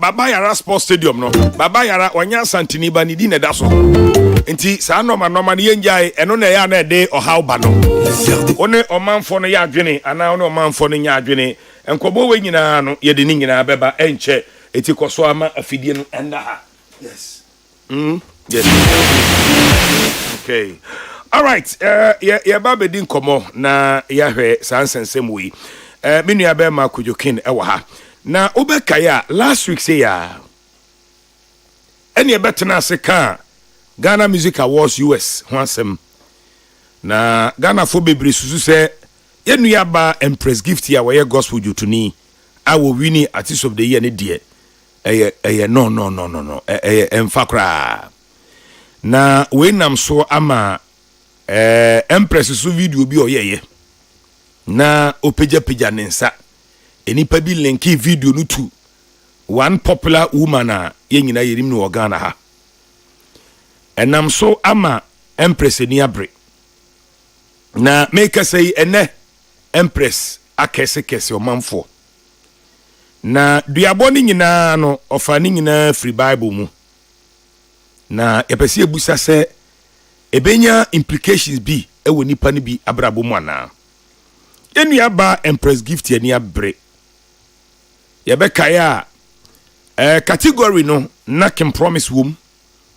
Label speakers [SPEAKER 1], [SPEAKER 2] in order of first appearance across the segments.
[SPEAKER 1] Baba Yara Sports Stadium no. Baba Yara wanya Santini ba ni di na da so. Nti saa no ma ne yenjai eno na ya na de ohaw ba no. One omanfo no ya adwene ana one omanfo no nya adwene. Enkobo we nyina no ye de ni nyina beba enche eti koso ama afidie no enda ha. Yes. Yes. Okay. All right. Yeah baba din komo na ya hwe sansensem wi. Minu ya be ma kujokin ewa ha. Na obekaya last week say ya. Any betena se ka Ghana Music Awards US hansem. Na Ghana fo bebre susu se yenu ya ba Empress Gift ya we gospel jutuni awo wini artist of the year ne die. No. Emfakra. Na we nam so ama Empress su video bi oyeye. Na opeja nensa. Enipa bi linki video no to one popular woman a yenyina yerim no Ghana ha. Enam so ama Empress ni abre. Na make say ene Empress akese omanfo. Na duabo ni nyina no ofa ni nyina free Bible mu. Na epese ebusa se ebenya implications bi ewo nipa ni bi abrabo mu ana. Enu ya ba Empress Gift ni abre. Yebekaya category no Nakin Promise Womb,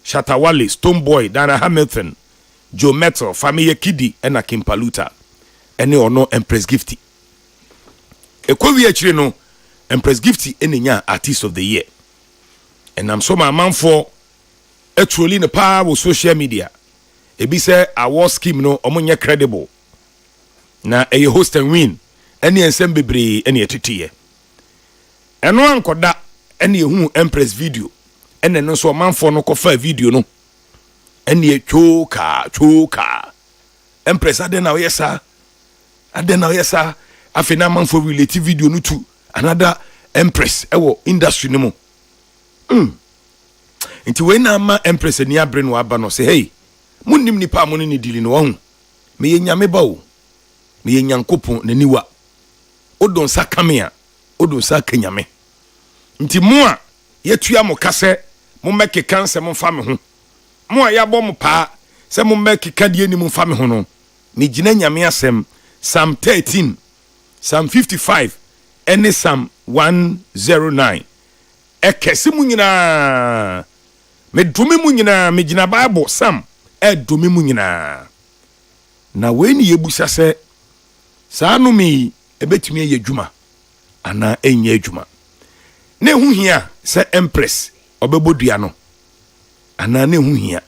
[SPEAKER 1] Shatawale, Stoneboy, Dana Hamilton, Joe Metal, Family Kidi, and Akim Paluta. Any or no Empress Gifty. Ekwewi actually no Empress Gifty any artist of the year. And I'm so my man for actually in the power of social media. Ebi say award scheme no omunye credible. Na a host and win. Any ensemble any etitiye. Eno ankoda ene ehu Empress video ene no so manfo no kofa video no ene choka Empress adena oyesa afina manfo relate video no to another Empress ewo industry no mo nti we na ma Empress ni abre no aba no say hey munnim nipa mo ni dili no ho me yenyame ba o me yenyankopon naniwa odon sakamea odon sakanyame nti mo a yetua mo kase mo make kanse mo fa me ho mo a yabo mo pa se mo make kadie ni mo fa me ho no me gina nyame asem Psalm 13 Psalm 55 and Psalm 109 ekese mu nyina me dumi mu nyina me gina Bible Psalm dumi mu nyina na we ni yebusa se saa no mi ebetumi ye dwuma ana enye dwuma ne hu hia se Empress obebodua no ana ne hu hia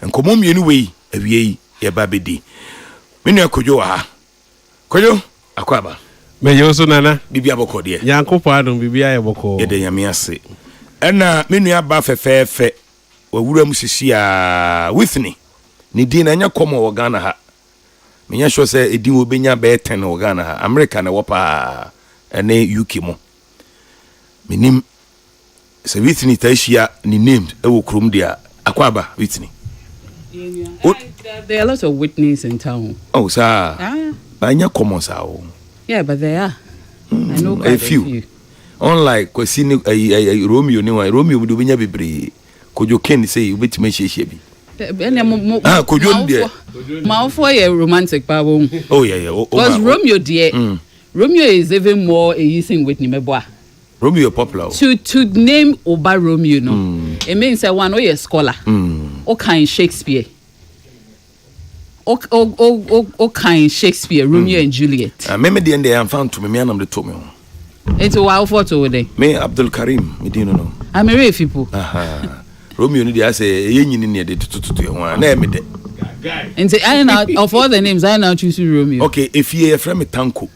[SPEAKER 1] enkomo mienu wei awie ye ba bedi menu akojo wa ha kojo akwaba
[SPEAKER 2] me yoso nana
[SPEAKER 1] bibia boko de
[SPEAKER 2] yankopo adon bibia ye boko
[SPEAKER 1] ye de nyame ase ena menu aba fefefe wawura mu sisia Whitney ni din na nya komo wo Ghana ha menya sure say edin wo benya be 10 wo Ghana ha America na wo pa ene UK mo minim se Whitney taishia ni named ewo krom dia akwaba Whitney.
[SPEAKER 3] There are a lot of Whitneys in town.
[SPEAKER 1] Oh sir. Banya common sir.
[SPEAKER 3] Yeah, but there are. I know quite
[SPEAKER 1] a few. Unlike kwesini Romeo ni wa Romeo do benya bebre kojo Ken say ubetime hye bi. Kojo ndie.
[SPEAKER 3] Ma for a romantic babo.
[SPEAKER 1] Oh yeah.
[SPEAKER 3] Because Romeo dear. Romeo is even more using Whitney meboa.
[SPEAKER 1] Romeo popular.
[SPEAKER 3] To name Oba Romeo no. It means that one a scholar. O kind Shakespeare. O kind Shakespeare, Romeo and Juliet.
[SPEAKER 1] Maybe the end they am found to me anam the to me.
[SPEAKER 3] It's a wild photo there.
[SPEAKER 1] Me Abdul Karim, me didn't know.
[SPEAKER 3] I'm a rare people.
[SPEAKER 1] Romeo ni dia say yenyi ni ne de tutu ho na me de.
[SPEAKER 3] And say I now of all the names I now choose Romeo.
[SPEAKER 1] Okay, if you friend me Tanko.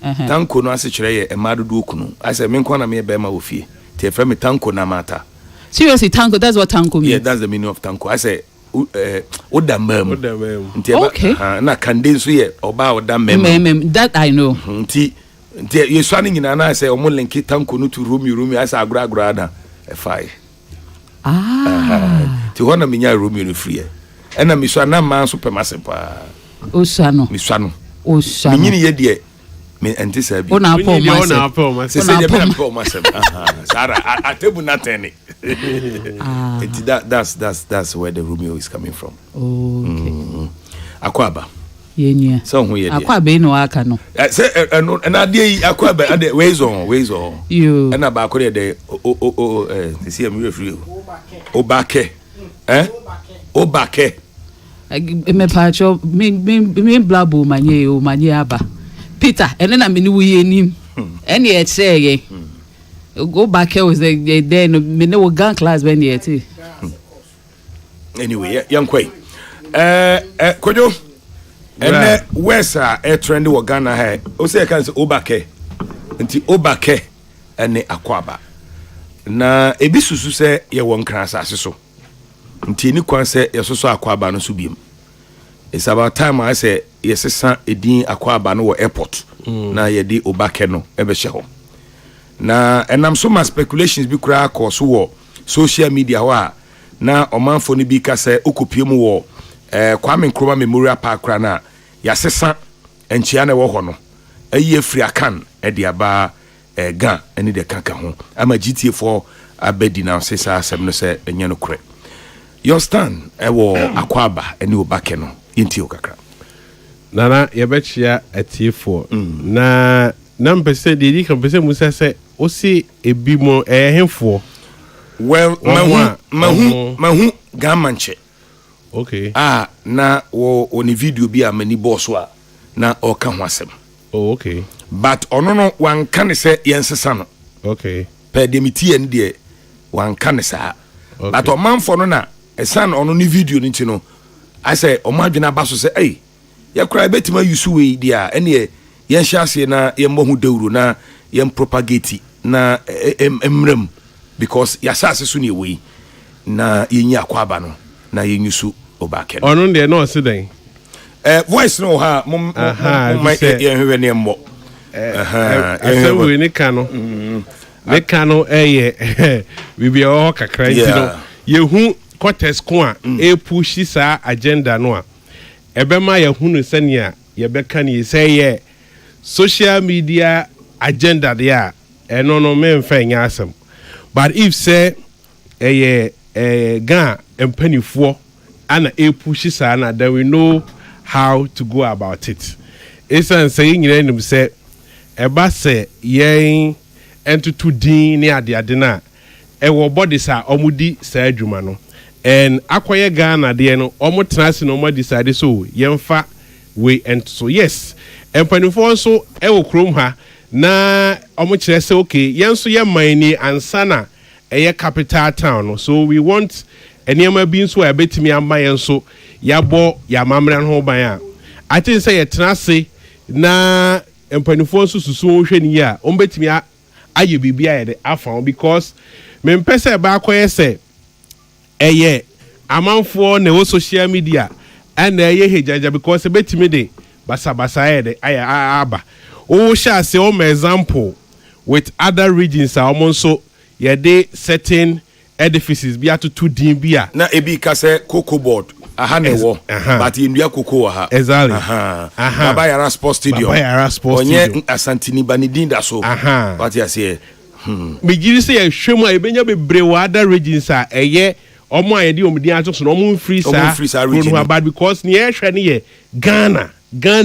[SPEAKER 1] Tanko no ase kire ye emadodo okunu. I say me nkwa na me be ma ofie. Te friend me Tanko na mata.
[SPEAKER 3] Seriously, Tanko, that's what Tanko means.
[SPEAKER 1] Yeah, that's the meaning of Tanko. I say Odamem.
[SPEAKER 3] Okay.
[SPEAKER 1] Na kande so ye oba Odamem.
[SPEAKER 3] That I know.
[SPEAKER 1] Nti you swani nyina na say omo linki Tanko no to Romeo I say agura na e5. Ti hona menya Romeo no free. Ena miswa na man supermassive pa.
[SPEAKER 3] Osano.
[SPEAKER 1] Miswano.
[SPEAKER 3] Osano.
[SPEAKER 1] Minyini ye de me enti sabi
[SPEAKER 3] Ona
[SPEAKER 2] When
[SPEAKER 3] po
[SPEAKER 2] you
[SPEAKER 3] ma
[SPEAKER 2] on
[SPEAKER 3] se.
[SPEAKER 2] our poem,
[SPEAKER 1] se
[SPEAKER 3] Ona
[SPEAKER 1] se de
[SPEAKER 3] pom.
[SPEAKER 1] me po masem Sarah atebu nateni enti that's where the Romeo is coming from.
[SPEAKER 3] Okay.
[SPEAKER 1] Akwaba
[SPEAKER 3] Yenya.
[SPEAKER 1] so hu ye
[SPEAKER 3] Akwa be no aka no.
[SPEAKER 1] se na ade yi akwaba ade ways on
[SPEAKER 3] You.
[SPEAKER 1] na ba ko de the see me free obake obake
[SPEAKER 3] Me pacho me blabo manye aba. Peter, ene na me ni wuye nim. Ene e che ye. Go back here was then me no gun class when ye ti.
[SPEAKER 1] anyway yankwai kojo ene wesa trend wo Ghana ha o se kan se obake nti obake ene akwaba na ebi susu se ye won kran asase so nti ni kwan se ye soso akwaba no so biem. It's about time I say yesesa edin akwaba no wo airport na ye di obake no ebe hye ho na enam so ma speculations bi kura akọ so wo social media wa na omanfo ni bi ka se okopie mu wo Kwame Nkrumah Memorial Park kra na yasesa enchia na wo ho no ayi afri akan e dia ba gan eni de kaka ho ama GTA4 abedi na sesa asem no se enye no kure your stand e wo akwaba eni obake no yenti okakra
[SPEAKER 2] Nana yebechia atifo na mpese de di kan pese musa se o si ebi mo hemfo.
[SPEAKER 1] Well, mahu gamanche.
[SPEAKER 2] Okay.
[SPEAKER 1] Na oni video bi amani boss wa na oka ho asem.
[SPEAKER 2] Oh, okay.
[SPEAKER 1] But ono no wan kan se yensesa no.
[SPEAKER 2] Okay.
[SPEAKER 1] Per demiti en de wan kan sa.
[SPEAKER 2] Okay.
[SPEAKER 1] But o manfo no na esan ono ni video ni no. I say o madwena baso se eh ya kra betima yusu we dia ene yen hyase na yen mohu dawru na yen propagate na emrem because ya sase so ne we na yen akwaba no na yen yusu obake no
[SPEAKER 2] Ono de no siden.
[SPEAKER 1] voice no ha mum yen hwe ne mbo
[SPEAKER 2] Asewe ni kano. Ne kano bibi o kakra ntino yehu quarters ko a push sa agenda no a ebema yehunu senia yebeka ni say social media agenda there eno no me mfa nya asem but if say ga empanifo ana push sa na then we know how to go about it. It's an saying nim say eba se yen entutu din ne ade na wo body sa omudi sa adwuma no and akoye Ghana de no omo tenase no mo decide so yemfa we and so yes empanifo so wo krom ha na omo kire say okay yenso ye man ni ansana capital town no so we want eniema bi nso ebetimi amba yenso yabo yamamra no ban a I think say yetenase na empanifo nso susu hwe ni ya ombetimi aye bibia ye de afa because me mpese ba akoye say amanfo na wo social media and hejaja because betimi de basa de aba o sha say o example with other regions are also ye certain edifices bi atutu din bia
[SPEAKER 1] na ebi ka say cocoa board aha ne wo but indua cocoa ha
[SPEAKER 2] exactly
[SPEAKER 1] Baba Yara Sports Stadium onye Asantini Banidin da so what you say
[SPEAKER 2] me giri say hwemu a ebenya bebre wa other regions a omo ayede omudi ato no omo free sa region bad because ne ehwe ne ye Ghana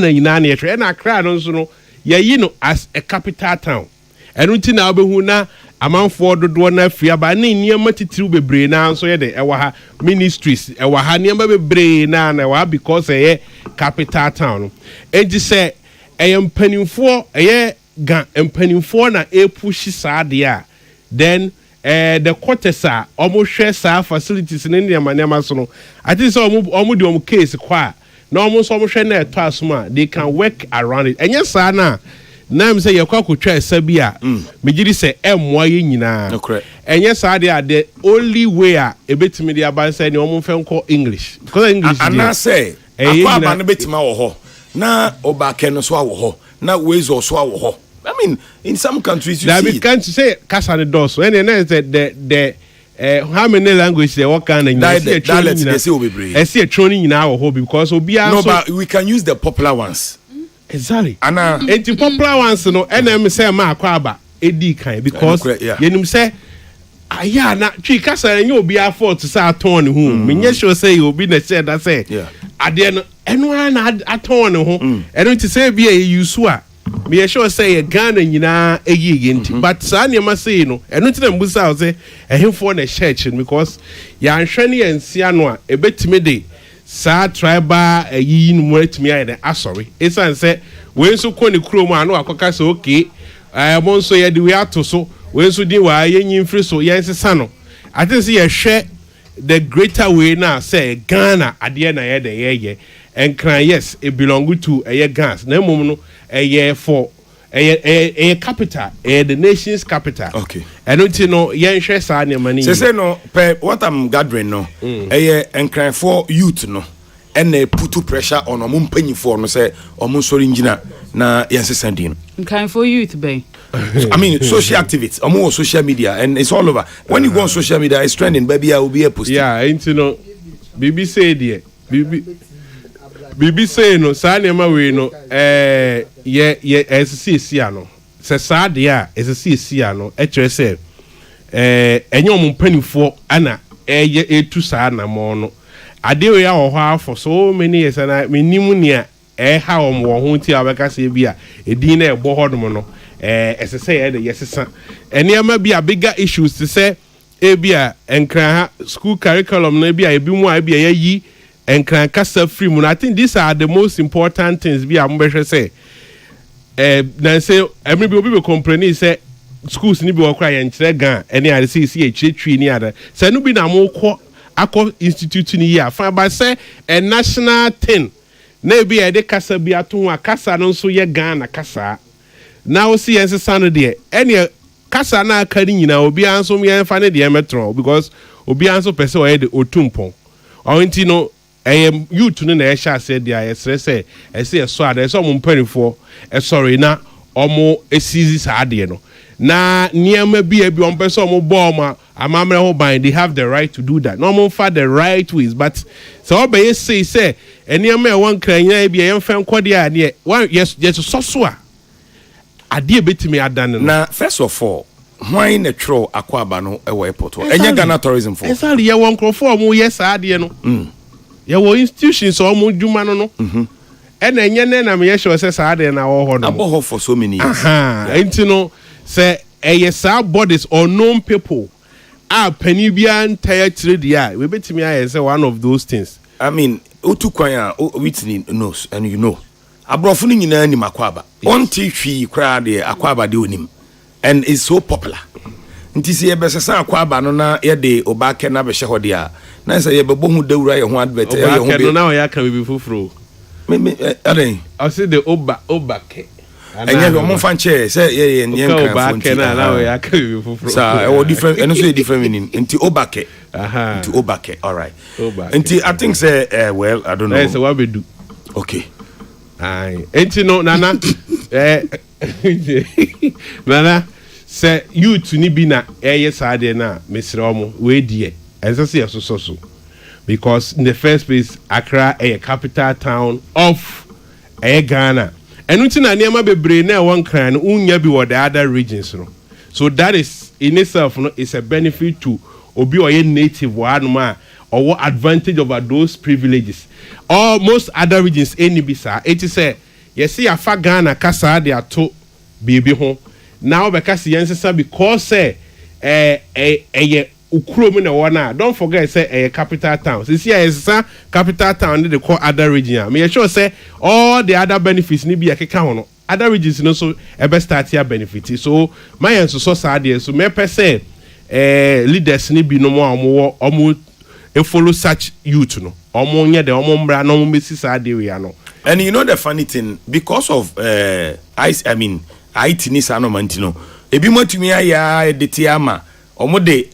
[SPEAKER 2] ina ne ehwe na Accra no so no ye no as a capital town enu ti na obehu na amanfo dodo na afia ba ne niam titiru bebre na so ye de ewa ha ministries ewa ha niam bebre na ewa because capital town enti say empanimfo empanimfo na push sa de a then the quarters are almost share sa facilities in India manema so no I think so omo case kwa na almost share na to asoma they can work around it and yes na me say yakwa kotwa sabia me giri say emwa ye nyina and yes the only way a ebetimi dia ban say ne omo fenko English because English
[SPEAKER 1] ana say akwa ba no betima wo ho na obake no so wo ho na ways so wo ho I mean, in some countries you
[SPEAKER 2] that
[SPEAKER 1] see.
[SPEAKER 2] That can't say Kasane does. And then the how many languages they work on and
[SPEAKER 1] they say we
[SPEAKER 2] I see a training in our hobby because
[SPEAKER 1] no, but we can use the popular ones.
[SPEAKER 2] exactly
[SPEAKER 1] ana
[SPEAKER 2] enti popular ones no NM say ma akwaba edi kan because yenim say aya na twi kasa enye obi afford say aton ne ho menye sure say obi na say that say ade no eno na aton ne ho eno ti say bi e use a me sure say Ghana nyina eyi enti but sa ne ma say no eno ti na mbusa say ehemfo na church because ya nhwe ne yansia no a ebetime de sa tribal eyi no etimi aye asori esan say we nso kɔ ne krom a no akoka say okay mo nso ye de we ato so we nso di wa ye nyimfiri so ye nsesa no I think say ye hwɛ the greater way now say Ghana ade na ye de ye and can yes it belong to Ghana na mum no for a capital the nation's capital
[SPEAKER 1] okay
[SPEAKER 2] and until no ye nhwɛ sa ne mani
[SPEAKER 1] say no what I'm gathering no and for youth no and they put pressure on omo mpanyifo no say omo sori ngina na yensesa din
[SPEAKER 3] kan for youth bay
[SPEAKER 1] I mean social activities omo social media and it's all over when you go on social media it's trending baby I will be a post
[SPEAKER 2] yeah you know bibi say there bibi say no sa ne ma we no ye SCC ano se sa de a SCC ano e kire say enye omo mpanifo ana etu sa na mo no ade we ya ho for so many years na menimu nia ha om wo ho ti abeka se bia edin na ebo hodom no esese ye de yesesa eniama bia bigger issues to say bia enkran school curriculum na bia ebi mu a bia yayi enkran kasa free mu. I think these are the most important things bia mo be say na say every obi be complain say schools ni bi wo kra ye nkyere gan eni ade say e chitri ni ade say no bi na mo kɔ akɔ institute ni ya fa ba say a national thing na bi e de kasa bi ato a kasa no so ye Ghana kasa na o si yense sano de ene kasa na aka ni nyina obi anso me yenfa ne de metro because obi anso pese o ye de otumpon o nti no youth no na e sha say de ayesre say e say so ade so mo mpanifo e sorry na omo esizi sa ade no na niema bi on person omo bo ma amamre ho ban they have the right to do that no mo for the right ways but so obey say niema e won kran nya bi e yemfa nkode a ne yes so a ade betimi adan
[SPEAKER 1] na first of all why na tro akwaba no e wo airport enya Ghana tourism for
[SPEAKER 2] exactly ye won crofo mo yes ade no ye wo institutions o mo djuma no and enye na me yes say sa ade na wo ho no
[SPEAKER 1] abo for so many years
[SPEAKER 2] enti no say yes bodies or known people are penny bia entire trade ya we betimi aye say one of those things
[SPEAKER 1] I mean utukwan a Whitney knows and you know abrofo ni nyina ni makwaba on twi kra de akwaba de onim and it's so popular nti se yebesesa akwaba no na ye de obake na be hye hode a na se ye bebo hu dawura ye ho advert ye ho be
[SPEAKER 2] na ya kan be fufuro
[SPEAKER 1] me aden
[SPEAKER 2] I say the obake
[SPEAKER 1] enye we mo fan che say ye nkan
[SPEAKER 2] obake na ya kan be fufuro
[SPEAKER 1] sa e different eno so different meaning nti obake nti obake all right nti I think say well I don't know
[SPEAKER 2] say what be do
[SPEAKER 1] okay
[SPEAKER 2] aye enti no nana nana say youth ni bi na yes ade na mesre omo we die enso say so because in the first place Accra a capital town of Ghana and unti na niam bebre na won kran unya bi wo the other regions no so that is in itself no is a benefit to obi oye native one or advantage over those privileges or most other regions any bisa it is say yes see afa Ghana kasa de ato bibi ho now because yensa because say ukrom na wana don't forget say a capital town so see is capital town they call other region me sure say all the other benefits ni bi akeka ho no other regions no so e be start here benefit so my enso so sad so me per say leaders ni bi no mo omo e follow such youth no omo nye de omo mbra no mo mesi sad we ya no
[SPEAKER 1] and you know the funny thing because of I mean IT ni sa no mantino ebi motumi aya edete ama omode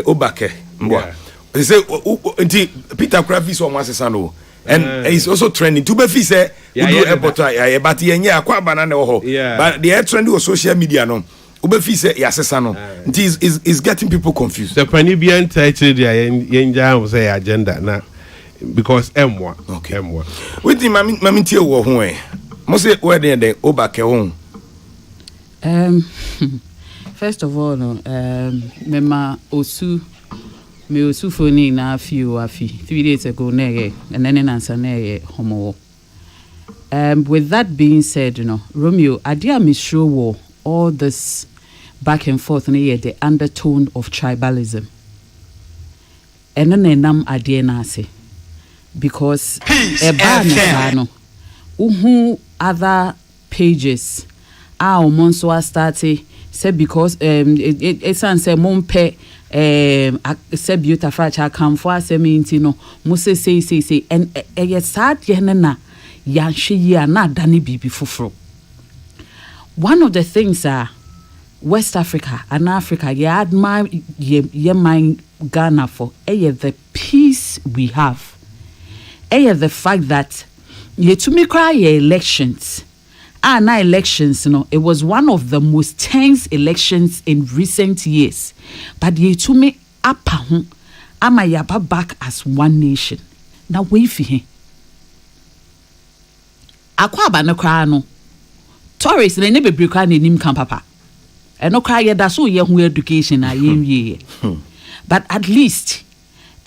[SPEAKER 1] obake mbo they say nti Peter Kravis o mwasesa no and it's also trending to be fi say udu airport but yenye akwaba na ho but the trend on social media no obefi say yasesa no nti is getting people confused
[SPEAKER 2] the pani bi entitled yenja o say agenda na because M1
[SPEAKER 1] with the mami tie wo ho Mose where the Obake
[SPEAKER 3] First of all, mema osu phone na afi 3 days ago and then answer homo. With that being said, Romeo, adia misro war all this back and forth the undertone of tribalism. And then nam adia nase because other pages monso started said because it's say mompe said beautiful fracha come for seminti no must say and yes sad yenna yanshi ya na dani bibi fufro. One of the things West Africa and Africa you admire ye mind Ghana for the peace we have, the fact that ye to me cry elections. Now elections, it was one of the most tense elections in recent years. But ye to me apa ama yaba back as one nation. Now wait for him. Akwa ba no kra no. Tourists ne be breka na nim kan papa. E no kra ye da so ye hu education na ye. But at least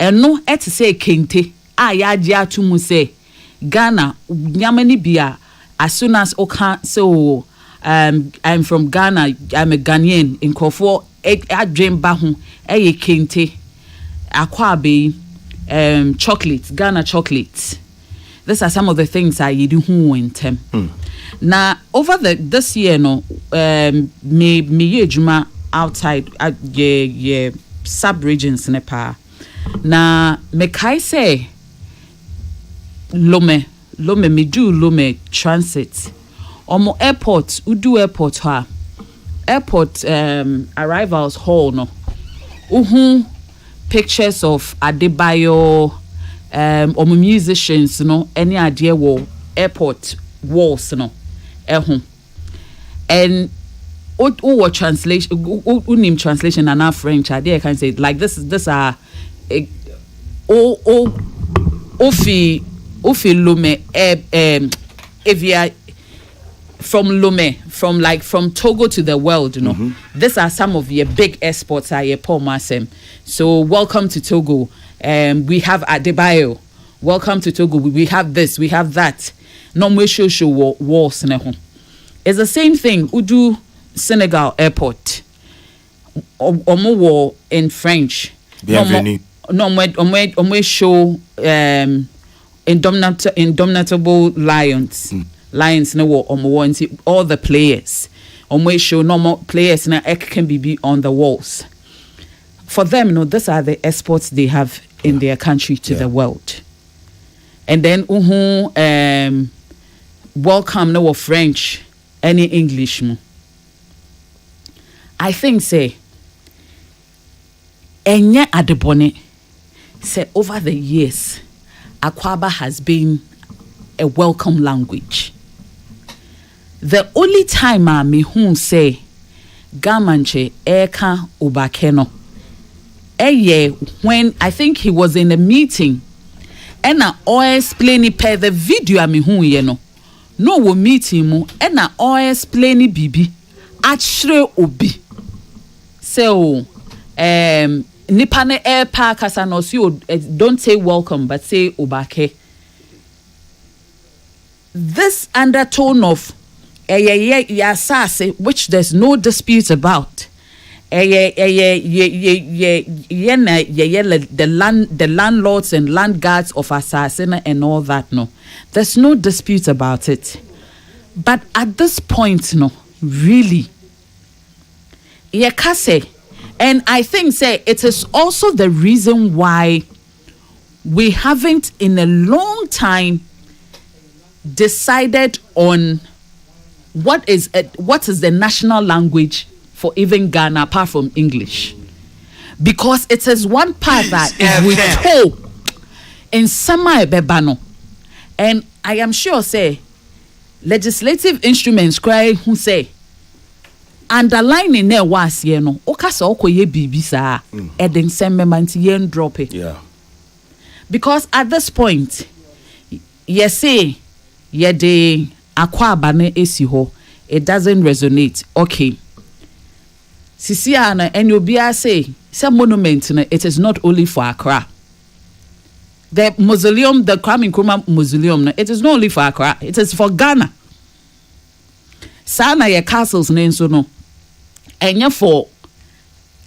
[SPEAKER 3] no et say kente ya dia to mu say Ghana nyamani bia. As soon as so I'm from Ghana, I'm a Ghanaian in Kofo I dream bahu kente akwabe chocolates, Ghana chocolates. These are some of the things I do in them. Now over this year me juma outside ye sub regions Nepal. Na me kai say Lome Midu Lome Transit. Omo airport, Udu airport ha. Airport arrivals hall no. Pictures of Adebayo, omo musicians no, any idea wo airport walls no. And what translation unim translation and our French idea can say like this are Ofi Lome Evia from Lome from Togo to the world, These are some of your big exports Paul Masem. So welcome to Togo. We have Adebayo. Welcome to Togo. We have this, we have that. No more show walls. It's the same thing. Udu Senegal airport. Omo war in French.
[SPEAKER 1] Bienvenue.
[SPEAKER 3] No more show indomitable lions. Lions no war all the players. Show normal players na can be on the walls. For them, these are the exports they have in their country to the world. And then welcome no French, any English. I think say Enya Adebone say over the years Akwaba has been a welcome language. The only time me who say Gamanche Eka Ubakeno when I think he was in a meeting and I explain per the video me who no wo meeting mu and I explain bibi achre obi so nipa ne air park as an don't say welcome but say obake. This undertone of which there's no dispute about the landlords and land guards of Assassin and all that, no, there's no dispute about it. But at this point, no, really, and I think say it is also the reason why we haven't in a long time decided on what is the national language for even Ghana apart from English, because it is one part that is with in Sama Bebano, and I am sure say legislative instruments cry who say underlining there was no okasa okoye bibi sa eden semmemanti yen drop it, because at this point you say ye de Akwa ne esi ho, it doesn't resonate. Okay. Sisi ana and you be say monument it is not only for Accra. The mausoleum, the Kwame Nkrumah mausoleum, it is not only for Accra, it is for Ghana. Sana ye castles nenso no. Enya for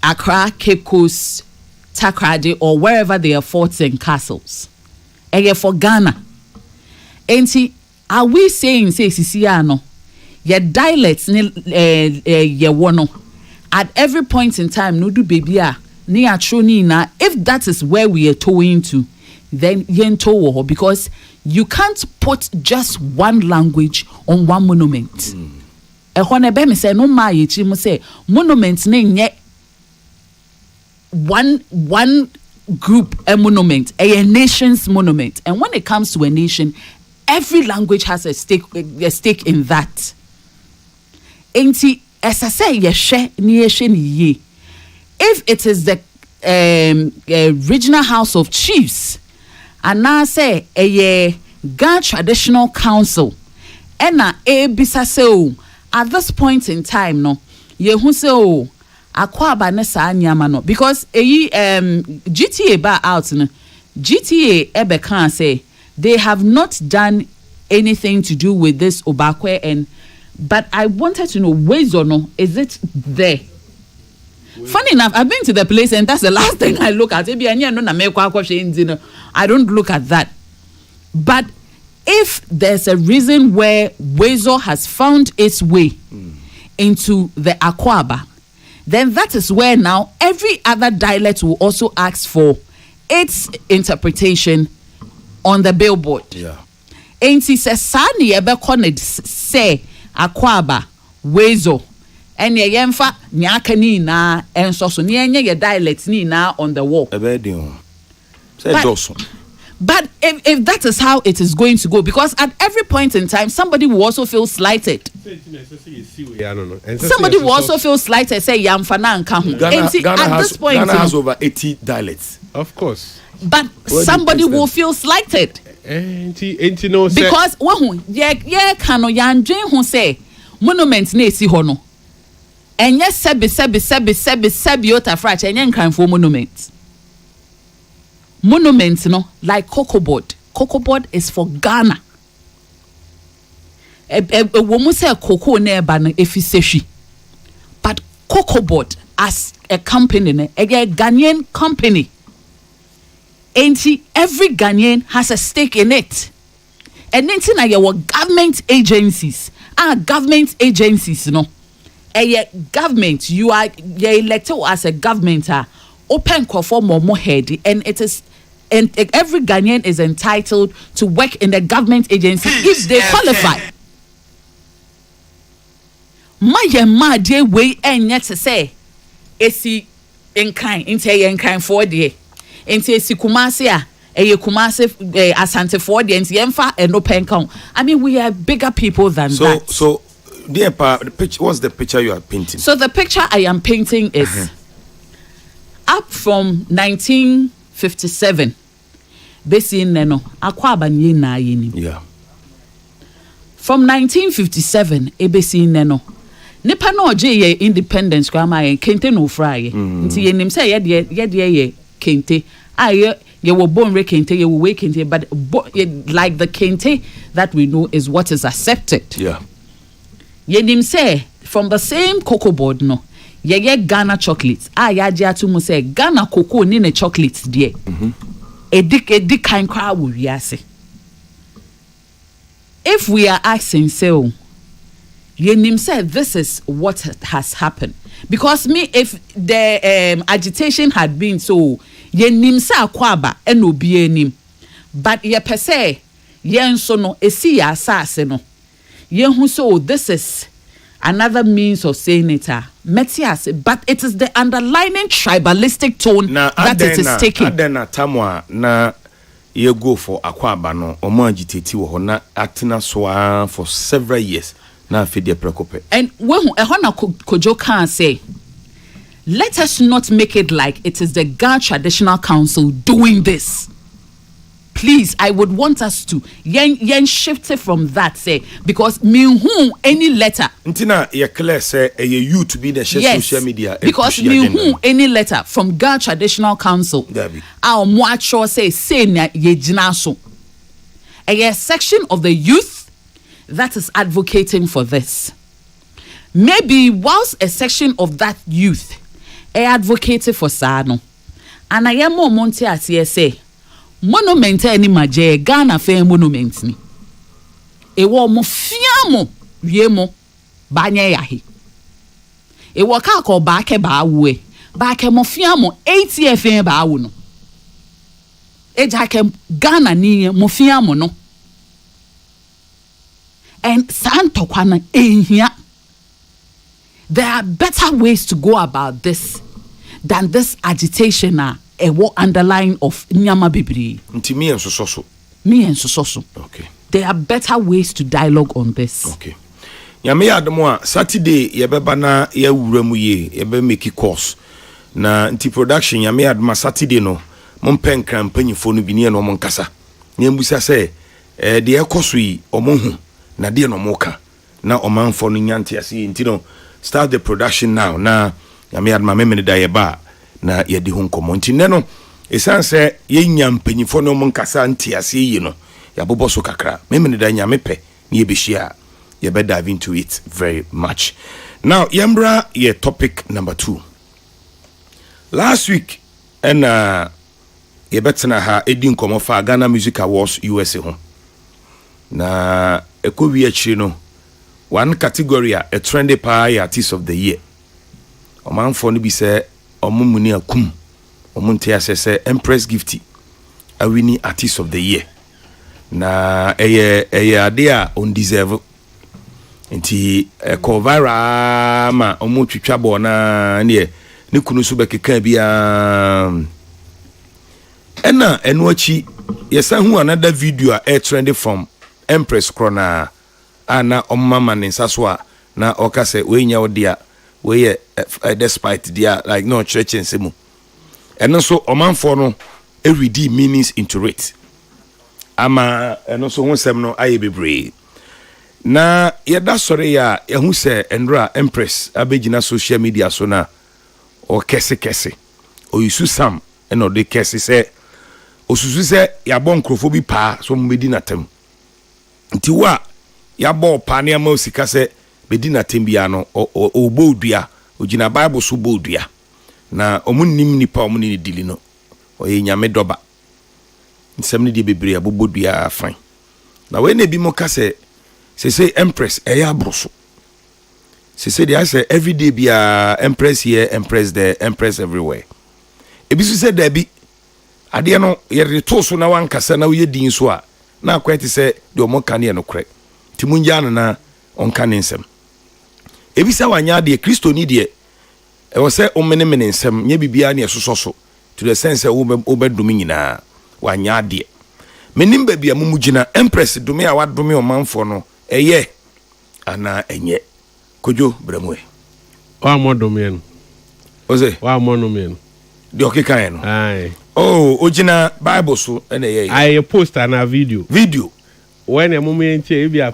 [SPEAKER 3] Accra, Cape Coast, Takrady, or wherever they are forts and castles. Enya for Ghana. Enti, are we saying say Sisiano? Ye dialects ni ye wono. At every point in time, no do baby ni atroni na. If that is where we are towing to, then yen towo, because you can't put just one language on one monument. Ehone be me say no ma yechi mo say monument ne nye one group a monument, a nation's monument. And when it comes to a nation, every language has a stake in that. Enti as I say if it is the regional house of chiefs and now say a Ghana traditional council and bisa say at this point in time no yehu say Akwa Aba ne saa nyama no because GTA ba out no GTA ebe kan say they have not done anything to do with this Obakwe, and but I wanted to know ways or no, is it there? Funny enough, I've been to the place and that's the last thing I look at. I don't look at that. But if there's a reason where Wezo has found its way into the Akwa Aba, then that is where now every other dialect will also ask for its interpretation on the billboard.
[SPEAKER 1] Yeah.
[SPEAKER 3] And he says, Sani ebe koned say Akwa Aba, Wezo, and ye yemfa nyaka ni na enso so nye ye dialect ni na on the wall. But if that is how it is going to go, because at every point in time, somebody will also feel slighted. Somebody will also feel slighted, say Yamfana and Kahu.
[SPEAKER 1] Ghana has over 80 dialects.
[SPEAKER 2] Of course.
[SPEAKER 3] But somebody will feel slighted. Because kano yandwen hu say monument na esi ho no. Enye sebi otafrach enye nkranfo monument. Monument no like cocoa board. Cocoa board is for Ghana. Womu say cocoa na eba no efiseshi. But cocoa board as a company a Ghanaian company. Ain't every Ghanaian has a stake in it. And then na your government agencies. Government agencies, no. Government, you are elected as a government. Open for more head, and it is, and every Ghanaian is entitled to work in the government agency if they qualify. My dear way and yet to say, esi in kind for the. Enti esi Kumasi Kumasi Asante for the Yemfa and no pen count. I mean, we are bigger people than that.
[SPEAKER 1] So, dear Pa, what's the picture you are painting? So
[SPEAKER 3] the picture I am painting is up from 1957. Besi neno Akwa Aba nye na yini.
[SPEAKER 1] Yeah.
[SPEAKER 3] From 1957, ebesi neno. Nipa no oje ye independence kwa ma ye kente no fry. Nti ye nim say ye kente. You were born kente, you were kente, but like the kente that we know is what is accepted.
[SPEAKER 1] Yeah.
[SPEAKER 3] Yenim say from the same cocoa board no. Ye Ghana chocolates. Ya to say Ghana cocoa ni ne chocolates die. A dick kind crowd will yase. If we are asking so, Yenim said this is what has happened. Because if the agitation had been so Yenim sa Akwa Aba eno bi enim, but ye per se yen so no esi ya asase no yen hu so this is another means of saying it metias, but it is the underlying tribalistic tone that it is taking.
[SPEAKER 1] Adena tamwa na ye go for Akwa Aba no omo agitati wo ho na actina so for several years na afide prekope. And
[SPEAKER 3] when ehona Kojo can say, let us not make it like it is the Ghana Traditional Council doing this. please, I would want us to yen shift it from that, say, because me who any letter.
[SPEAKER 1] Ntina ye clear say a you to be the social media.
[SPEAKER 3] Because me who any letter from Ghana Traditional Council. Our muacho say na ye jinaso. A section of the youth that is advocating for this. Maybe whilst a section of that youth advocated for Sano, and I am more Monte as say. Monument any maje Ghana fe monument ni e wo mo fiamo wie mo banye yahi e wo ka ko ba ke ba we ba ke mo fiamo 80 ba wo no e ja ke Ghana ni mo fiamo no and santo kwana ehia. There are better ways to go about this than this agitation a what underlying of nyama bibri.
[SPEAKER 1] Nti me and so.
[SPEAKER 3] Me and so.
[SPEAKER 1] Okay.
[SPEAKER 3] There are better ways to dialogue on this.
[SPEAKER 1] Okay. Nyame ademo a Saturday ye beba na ye wura mu ye be make course. Na nti production nyame adema Saturday no mompen kran panyifo no bi ne no monkasa. Ne mbusa se de ekoso yi omohu na de no moka na omanfo no nyante ase nti no start the production now na nyame adema memene da ye ba na yedi ho nkomo nti ne no esan se yenya mpanyifo no monkasa nti ase yi no ya bobo so kakra memene da nyame pe ne yebehia you better dive into it very much. Now, Yambra, your topic number 2. Last week, and you better na ha edin komo fa Ghana Music Awards USA home. Na ekowi achino one category a trendy pie artist of the year. Oman for no be say omumuni akum omunte asese Empress Gifty a winning artist of the year. Na eye ade a undeserve nti viral ma omo twitwa bo na ne kunu so bekeka bia eno achi yesa hu another video a trend from Empress Krona ana omama ne nsaso a na okase we nya odia we despite dia like no church ensemu eno so omanfo no read meanings into it ama eno so hu sem no aye bebre. Na yeda sore ya ehu se Endra Empress abegina social media so na o kese o yusu sam eno de kese se osusu se ya bon krofo bi pa so mmedi natem nti wa ya bo pa ne ma osika se bedi natem bia no o bodua ogina Bible so bodua na omunnim nipa omuni dili no o ye nyame doba nsem ne de bebre abobodua fan na we na bi mo kase say Empress eya broso say they say every day be Empress here, Empress there, Empress everywhere. Ebisu say there be ade no ye reto so na wan kasa na we din so a na kwete say de omo kane no kre timunja na onka ne nsem ebisa wanya de Kristo ni de e wo say omene nsem nya bibia na yesoso to the sense wo bedumi nyina wanya de menim ba bia mumugina Empress dumi a wadumi omanfo no eye ana enye kojo bramwe
[SPEAKER 2] wa modomien
[SPEAKER 1] oze
[SPEAKER 2] wa monomien
[SPEAKER 1] de okeka no
[SPEAKER 2] ai
[SPEAKER 1] ogina Bible so ene ye
[SPEAKER 2] ai poster na video when a moment e bia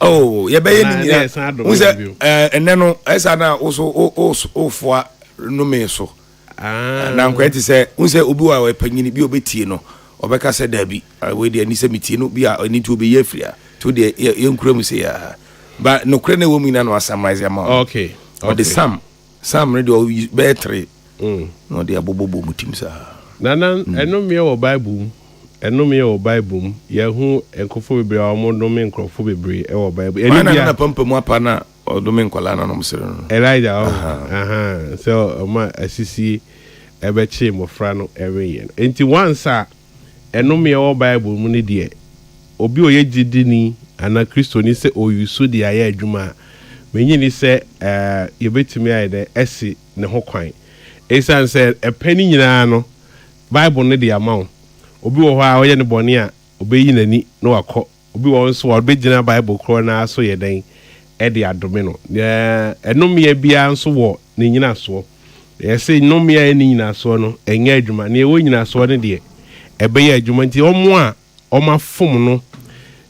[SPEAKER 1] ye be ye ni uze ene no esa na oso foa no me so na nkweti se uze obi wa panyini bi obetie no obeka se da bi we de ani se metie no bi a ani to be ye fria to de yenkura mu se ya but no kre na wo mu na no summarize am
[SPEAKER 2] okay
[SPEAKER 1] or the sam ready be 3 no de abobobo mutim sa
[SPEAKER 2] nana eno me wo bible ye hu enkofo bebre a mo no me enkofo bebre e wo bible
[SPEAKER 1] eni bia na pampa mu apa na do me nkola na no msere no
[SPEAKER 2] Elijah so ma asisi ebe chi mo fra no ewe ye enti once a eno me wo bible mu ne de obi oye gidini ana Kristo ni se oyusu de aye adwuma menyi ni se yebetimi aye de esi ne ho kwan esan se epani nyina no Bible ne de amawo obi wo ha oye ne bone a obeyi nani no wakọ obi wo nso obegina Bible kro na so ye den e de adome no enomia bia nso wo ne nyina so yesi nomia ni nyina so no enye adwuma ne wo nyina so ne de ebe ye adwuma nti omo a ɔma fom no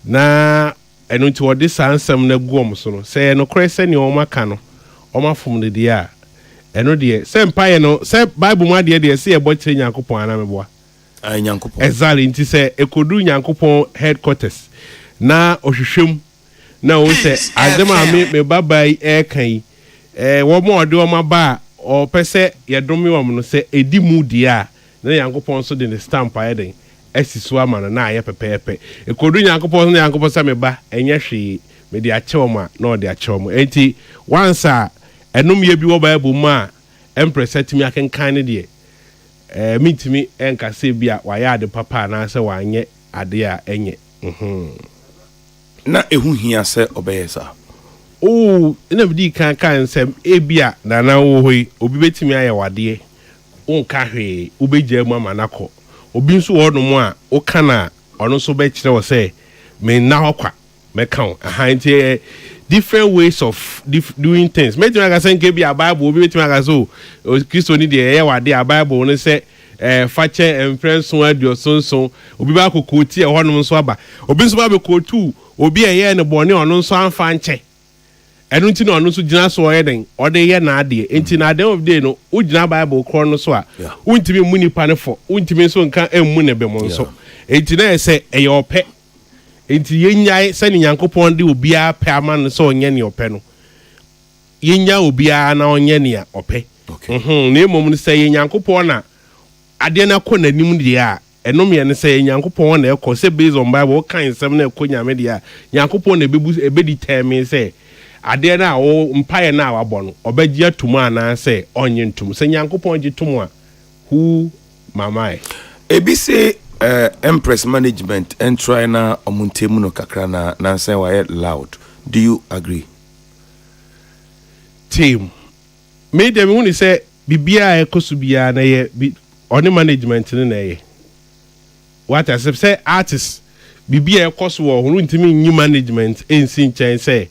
[SPEAKER 2] na ɛno nti wɔde saa nsɛm no gu ɔmo so no sɛ no korɛ sɛ ne ɔma ka no ɔma fom no deɛ a ɛno deɛ sɛ mpaeɛ no sɛ bible mu adeɛ deɛ sɛ yɛbɔ kyerɛ nyankopɔn ana meboa
[SPEAKER 1] nyankopɔn
[SPEAKER 2] exactly nti sɛ ekodu nyankopɔn headquarters na ɔhwehwɛm na wo sɛ adem a me baba yi ɛka yi wɔn a ɔde wɔn aba a ɔpɛ sɛ yɛdome wɔn no sɛ edi mu deɛ a na nyankopɔn nso de ne stamp ayɛ den ɛsi so ama no na ayɛ pɛpɛɛpɛ ekodu nyankopɔn na nyankopɔn sɛ me ba ɛnyɛ hwee me de akyɛ wɔn a na ɔde akyɛ wɔn enti once a ɛnum yɛ bi wɔ bible mu a empress atimi akenkan ne deɛ mintimi ɛnkasa bi a wayɛ ade papa anaasɛ wanyɛ ade a ɛnyɛ
[SPEAKER 1] na ehu hia sɛ ɔbɛyɛ saa
[SPEAKER 2] na bi di kan nsɛm ebi a nana wo hoi obi betimi ayɛ wadeɛ wonka hwee wobɛgya mu ama nakɔ obi nso wɔ no mu a woka na ɔno nso bɛkyerɛ wɔ sɛ me na hɔ kwa mɛka wo nti different ways of doing things metimi aka sɛ nke bi a bible obi betimi aka so kristo ni deɛ ɛyɛ wadeɛ a bible ne sɛ fakyɛ mfrɛnso aduosonson obi ba kokoti ɛhɔ nom nso aba obi nso ba bɛkotu obi ɛyɛ ne bɔne ɔno nso amfa nkyɛ ɛno nti na ɔno nso gyina so ɔyɛ den ɔde yɛ n'adeɛ nti na adeɛ of day no wogyina bible korɔ no so a wontimi mu nipa ne fɔ wontimi nso nka emmu ne bɛmo nso nti na ɛsɛ ɛyɛ ɔpɛ nti yɛnyae sɛ ne nyankopɔn de obiara pɛ ama no sɛ ɔnyɛ ne ɔpɛ no yɛnya obiara na ɔnyɛ ne a ɔpɛ na emom no sɛ yɛ nyankopɔn na adeɛ na kɔ n'anim deɛ a ɛnom yɛ ne sɛ nyankopɔn na ɛkɔ sɛ based on bible kan nsɛm na ɛkɔ nyame deɛ a nyankopɔn na ɛbɛdi tɛmi sɛ adeɛ na wo mpaeɛ na wabɔ no ɔbɛgye atum anaasɛ ɔnye ntum sɛ nyankopɔn gye tum a who mamae
[SPEAKER 1] ebi sɛ empress management and try na omuntemu no kakra na nansen wa loud. Do you agree?
[SPEAKER 2] Team me dem woni say bibia ekosu bia na ye on management ni na ye what as if say artist bibia ekosu wo hunu ntimi nyi management ensi nchen say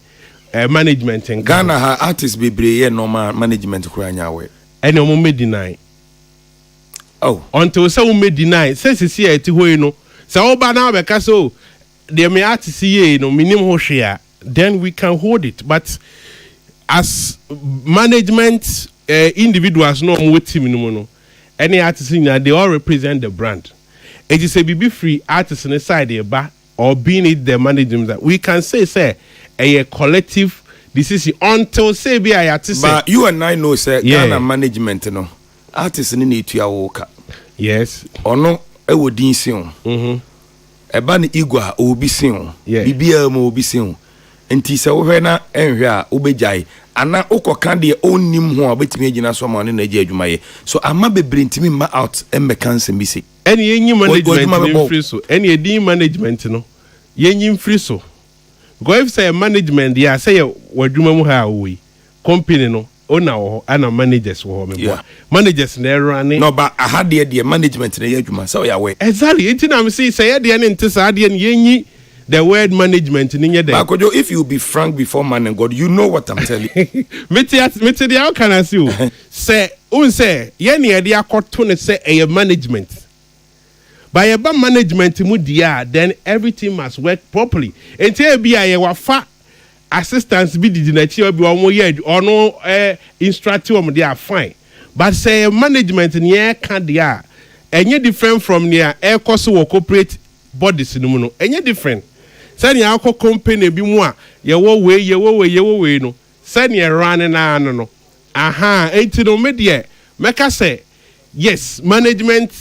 [SPEAKER 2] management in
[SPEAKER 1] Ghana ha artist bebre ye normal management kura nyawe
[SPEAKER 2] ene o mo deny.
[SPEAKER 1] Oh,
[SPEAKER 2] until say we deny say sisi eti hoyi no say oba na be ka so de me artist ye no minim ho hwe a then we can hold it, but as management individuals no mo team no no any artist they all represent the brand. It is a BB free artist on side eba or being it the management that we can say a collective decision until say be I artist.
[SPEAKER 1] But you and I know say Ghana management no artist ni need to awoka.
[SPEAKER 2] Yes.
[SPEAKER 1] Ono e wo din sin. Eba ni igwa obi sin. Bibia mo obi sin. Enti se wo hwe na enhwe a obejai ana ukoka de onnim ho a betimi agina so ma ne na agi adwumaye so ama bebre ntimi ma out emmeka nsem bi se
[SPEAKER 2] eni yenyi management free so eni edin management no yenyi free so go if say management ya say wadwuma mu ha oyi company no ona wo ana managers wo me boa managers na erane
[SPEAKER 1] no ba aha de management na yadwuma say ya we
[SPEAKER 2] exactly enti na me say ya de ne ntesa de ne yenyi the word management in your day.
[SPEAKER 1] If you be frank before man and God, you know what I'm telling you.
[SPEAKER 2] Mete how can I see you? Say, yeni idea kotone say a management. By a bad management mudia, then everything must work properly. Until be a wafa assistance be the nature be one more year or no instructor they are fine. But say management in year can dia any different from near air cost or corporate bodies in the mono. Any different. Send your alcohol company be more. Ye way no. Send your running no. Aha, 80 no media. Make us say yes, management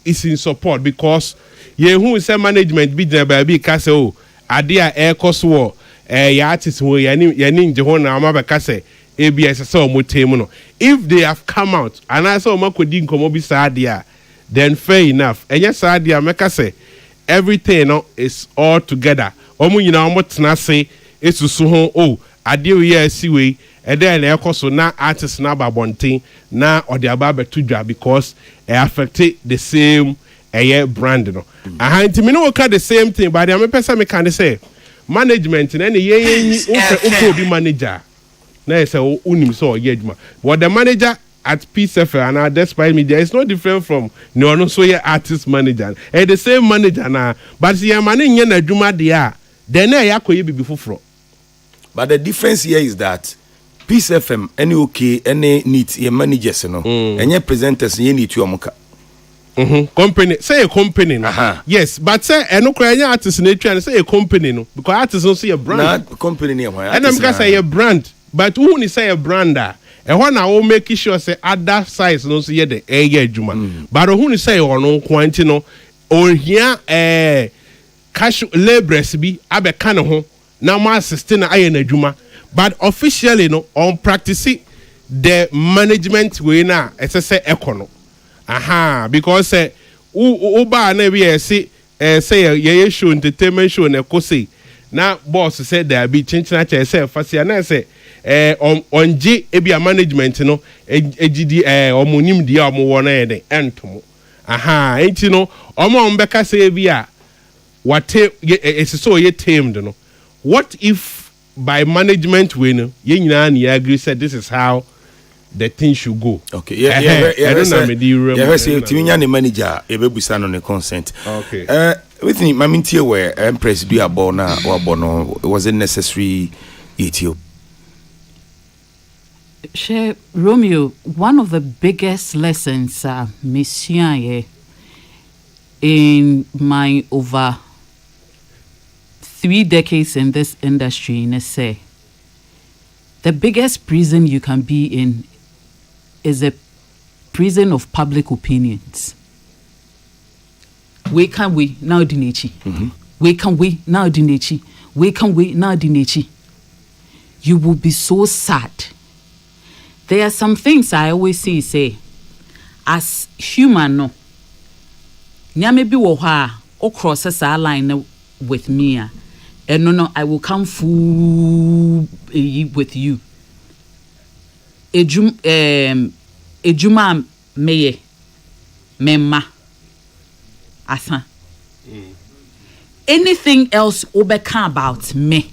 [SPEAKER 2] is in support because ye who say management be there by case oh adia air cost war ya artist wo ya nin je ho na ama be say ABS say o motemu no. If they have come out and I say o makodi nkomo bi sa adia then fair enough. Enya sa adia make us say everything no is all together. Omu nyina omo tena se esusu ho oh ade we asi we ede na ekoso na artist na babonten na ode aba betudwa because it affect the same brand no. Aha ntimi no ka the same thing but am pesa me kan say management na ne yenyi obi manager na say unim so oye adwuma but the manager at PCFL and Despite Media, it's not different from no so your artist manager. The same manager now, but see, I'm in a Juma dia. Then I be before.
[SPEAKER 1] But the difference here is that Peace FM, any okay, any need your managers, and your presenters, you need to amuka.
[SPEAKER 2] Company, say a company. Yes, but say no crying artist nature and say a company no because artists don't see a brand.
[SPEAKER 1] Not company name.
[SPEAKER 2] And I'm gonna say a brand, but who is say a brander? And when I will make sure say other size no see the air juma. But who is say or no quantino or here cash laborers be abe kano now my assistant I juma. But officially no on practicing the management way now it's a say econo. Because Uba never say a show entertainment show and a say now boss said there be changing at yourself and I say on G ebia management no GD or munim dia mo one entomo ain't you know Beka say bia what it's so ye tamed no what if by management win you agree said this is how the thing should go.
[SPEAKER 1] Okay. Yeah. I don't know. Yeah. Say Timinya the manager ebebusa no ne consent.
[SPEAKER 2] Okay.
[SPEAKER 1] With me, my mintie where Empress do a bona or bono wasn't necessary. Ethiopia.
[SPEAKER 3] Share Romeo. One of the biggest lessons, Monsieur, in my over 3 decades in this industry, in say, the biggest prison you can be in is a prison of public opinions. Where can we now dinechi? Where can we now dinechi? Where can we now dinechi? You will be so sad. There are some things I always say, as human no. Nyame bi wo ha o crosses our line with me. And no, I will come full with you. Ejuma meye memma asa. Anything else obeka about me?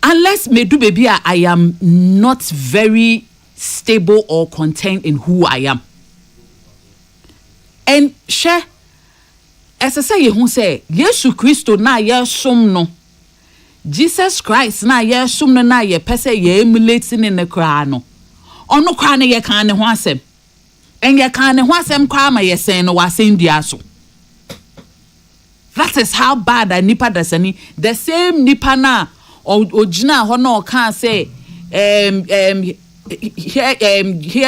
[SPEAKER 3] Unless me do baby, I am not very stable or content in who I am. And share. As I say, who say, Yesu Christo na ye sum no. Jesus Christ na ye sum no na ye pese ye emulating in the cra no. Ono cra ne ye kan ne ho asem. En ye kan ne ho asem kwa ma ye sen no wasen dia so. That is how bad a nipa dasani. The same nipa na ojina ho no kan say here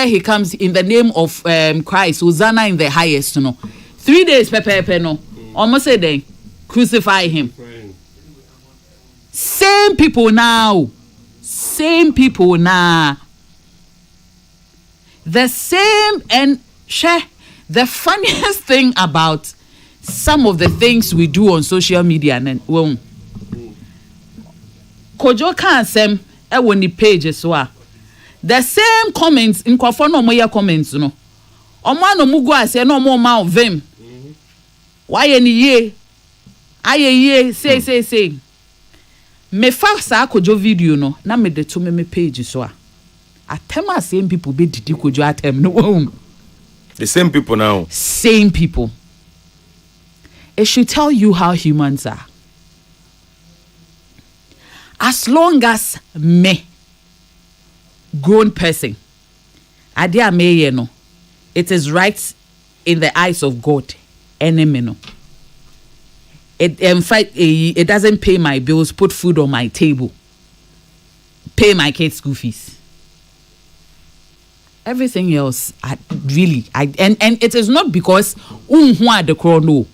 [SPEAKER 3] he comes in the name of Christ, Hosanna in the highest no. 3 days pepe no. Almost say then crucify him. Same people now. Same people now. The same and share the funniest thing about some of the things we do on social media and well Kojo can sem e woni pages so the same comments in kwafo no mo comments no omo no mugu ase no mo ma vim why any ye aye say me fa sa Kojo video no na me de to me page so atema same people be didi Kojo atem no
[SPEAKER 1] the same people now.
[SPEAKER 3] Same people. It should tell you how humans are. As long as me, grown person, adia me no, it is right in the eyes of God. Enemy no. It in fact it doesn't pay my bills, put food on my table, pay my kids' school fees. Everything else, and it is not because the chrono.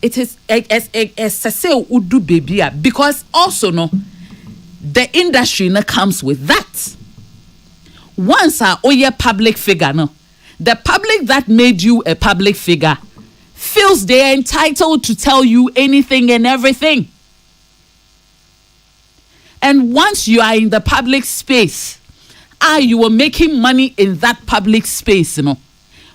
[SPEAKER 3] It is as say udu baby because also no, the industry no comes with that. Once a public figure no, the public that made you a public figure feels they are entitled to tell you anything and everything. And once you are in the public space, you are making money in that public space, you know.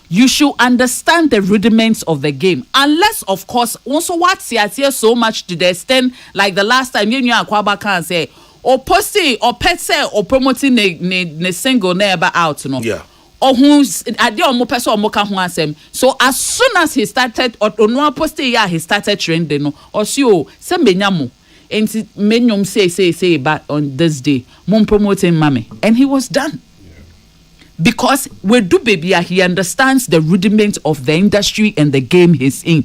[SPEAKER 3] You should understand the rudiments of the game. Unless, of course, also what's here so much to the extent, like the last time you Akwaba can say, or posting or pet say or promoting ne single never out no.
[SPEAKER 1] Yeah.
[SPEAKER 3] Or who's ade or mo person or mo ka ho asem. So as soon as he started or no posting ya he started trending no. Or see o se menya mo. Enti menyom say back on this day. Mom promoting mommy and he was done. Because we do baby he understands the rudiments of the industry and the game he's in.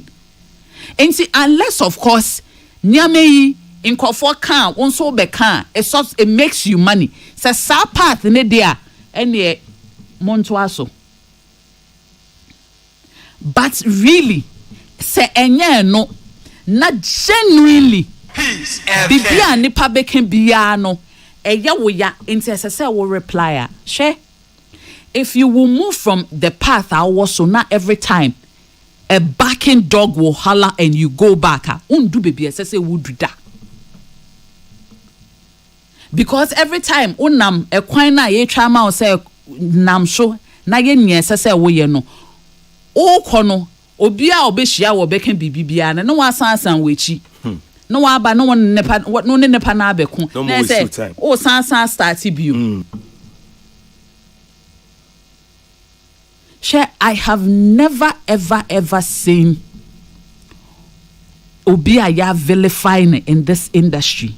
[SPEAKER 3] And see, unless of course nyame in kofo kan onso be kan it makes you money. Say sa path ne there ene monto aso. But really say enye no na genuinely bibia nipa beken bia no eya wo ya enti asese wo reply share. If you will move from the path I was so not every time a backing dog will holler and you go back, undu baby say would do that. Because every time unam a kwan na ye try ma say nam so na ye nya say wo ye no o kono obi a obehia wo beken bibibia na no wasan wechi no wa ba no nepa no ne nepa na abeko na say o san start bio. I have never ever seen Obiaya vilifying in this industry.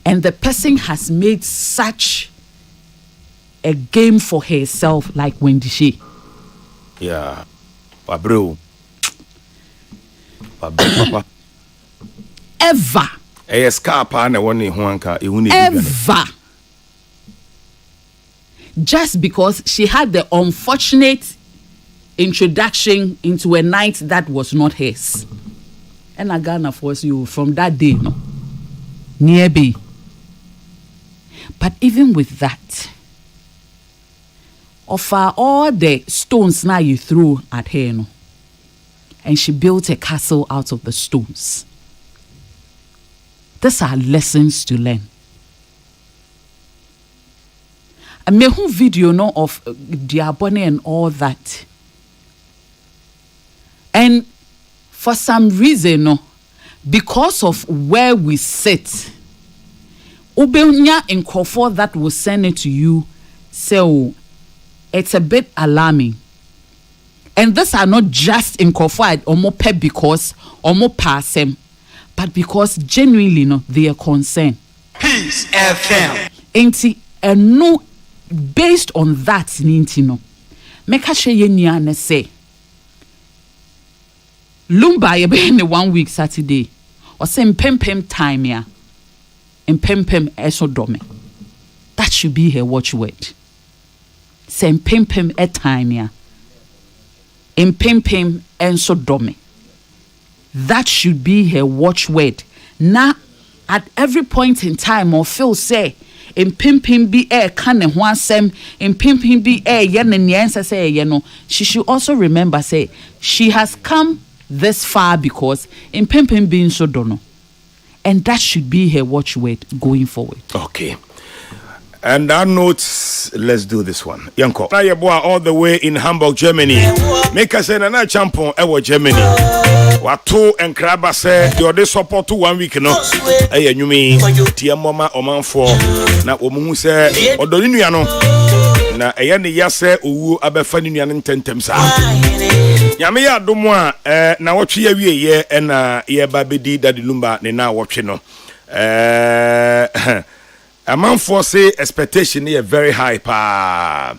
[SPEAKER 3] And the person has made such a game for herself like Wendy Shea.
[SPEAKER 1] Yeah. Pabro. Papa.
[SPEAKER 3] Ever. Ever. Just because she had the unfortunate introduction into a night that was not hers. And I Ghana force you from that day, no? Nearby. But even with that, offer all the stones now you threw at her, no? And she built a castle out of the stones. These are lessons to learn. I made a video no of Diabone and all that. And for some reason, no, because of where we sit, Ubenya in Kofor that will send it to you, so it's a bit alarming. And these are not just in Kofor or more pep because or more pass them, but because genuinely no, they are concerned.
[SPEAKER 4] Peace FM.
[SPEAKER 3] Ain't and no. Based on that, Nintino, make a share ye say Lumba ye be in 1 week Saturday or same pem time ya and pem esodome. That should be her watchword. Same pem e time ya and pem esodome. That should be her watchword. Now, at every point in time, or feel say. In pimping be a can and one sem in pimping be a yen and yansa say you know she should also remember say she has come this far because in pimping being so dono, and that should be her watchword going forward.
[SPEAKER 1] Okay. And that note, let's do this one. Yanko. Nayeboa all the way in Hamburg, Germany. Make us an champion ever Germany. Watu and Kraba say you're the support to 1 week no. Hey, you mean Tia Mama Oman for na Omu say Odoniano. Na Ayani Yase Uwu Abefani Yan Tentem sa. Yamia Dumwa na watch ye and ye babidi daddy lumba ne na watch no. A man for say expectation is very high pa.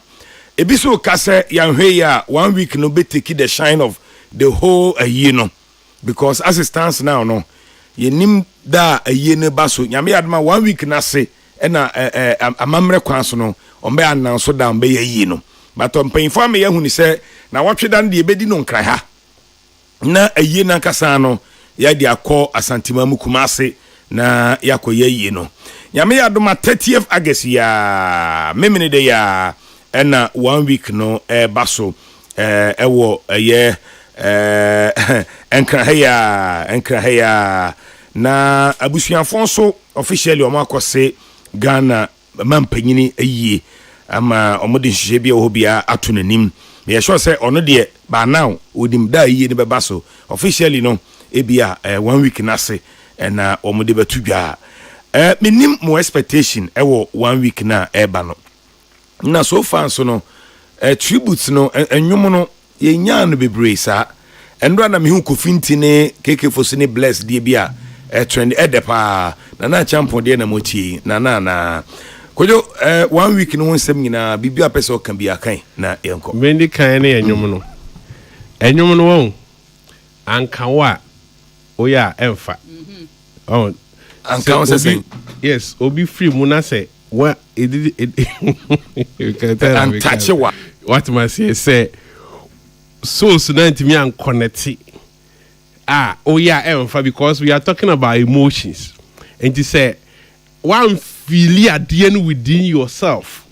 [SPEAKER 1] Ebiso kase yanhwe ya 1 week no be take the shine of the whole year no. Because as it stands now no, ye nim da a year ne baso. Nyame adma 1 week na se na amamre kwanso no ombe announce down be ye no. But on pay for me ye hu ni say na watwe dan de ebedi no nkra ha. Na a year na kasa no ya de akọ Asantima mu Kumase na yakoye ye no. Nyame adoma 30th August ya memene de ya na 1 week no baso ewo ye enkrahaya na abusuafo so officially omakose Ghana mampanyini ayie ama omode nhye bia wo bia atonanim me sure say ono de ba now odim da ayie ne beba so officially no ebia 1 week na se na omode batudwa Minim more expectation ewo 1 week na eba no. Na so far so no tributes no enwom no ye nya no bebre sa. Endra na me hu Kofinti ne KK Fosu ne bless die bia trend edepa na champion de na motie na kojo 1 week no nsem nyina bibia pese o kan bia kan na yenko.
[SPEAKER 2] Mendi kan ne enwom no. Enwom no won anka wa oya emfa. Oh
[SPEAKER 1] anka won say
[SPEAKER 2] yes, obi free mu na say what it
[SPEAKER 1] antachewa.
[SPEAKER 2] What must say so ntimi an connect emfa because we are talking about emotions and you say one feel ade within yourself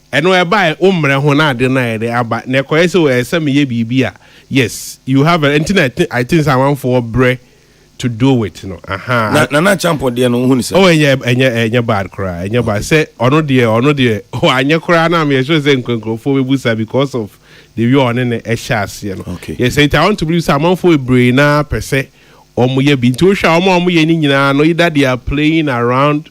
[SPEAKER 2] and whereby umre ho na ade na ede aba na koye se we se me ye bibia yes you have an internet I think I want for bre to do it no
[SPEAKER 1] na champion de no hu ni se
[SPEAKER 2] enye bad cry enye bad say ono de anye cry na me so say nkonkrofo we busa because of the view on the eshas, you know.
[SPEAKER 1] Okay.
[SPEAKER 2] Yes, I want to believe someone for a brain per se. Omuye bin to show omuye ni nyina no either they are playing around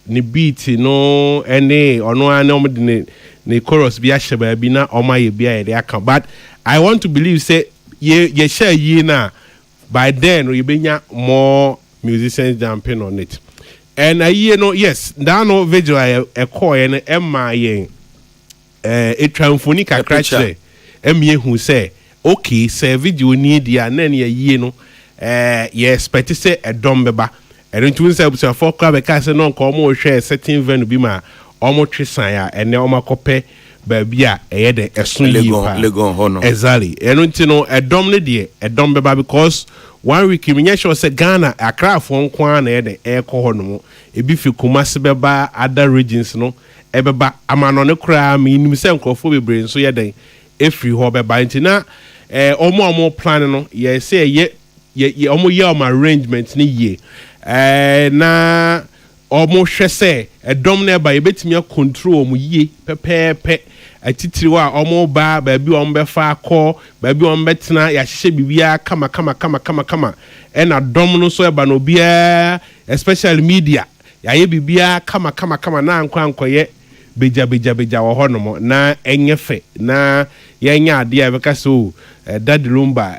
[SPEAKER 2] the beat, you know, any or no any the chorus be asheba bi na omaye bia they aka. But I want to believe say ye share ye na by then we benya more musicians jumping on it. And you know, yes, that no visual a coy and Emma yen a triumphonic a crash. Emye who say okay say video need ya na ye no ye expect say a dom beba e don't win say busa for club be say no ko mo hwe certain venue bi ma omo twesan ya ene omo kope ba bia e ye de esun yi pa
[SPEAKER 1] legon hono
[SPEAKER 2] exactly e no ntino e dom ne de e dom beba because 1 week me nya sure say Ghana Accra fo nko na ye de e ko hono mo e bi fi Kumasi beba other regions no e beba amano ne kra me nim say nkrofo bebre so ye den every hobby by na omo plan no ye say ye omo ye o arrangement ni ye na omo hwe say edom na ba ye betimi control omo ye pepepe atitiri wa omo ba bi omo be fa akọ ba bi omo betena ya hye bibia kama na dom no so e ba no bia especially media ya ye bibia kama na ankoye beja wo hono na enyefe na yenya ade a beka so Daddy Lumba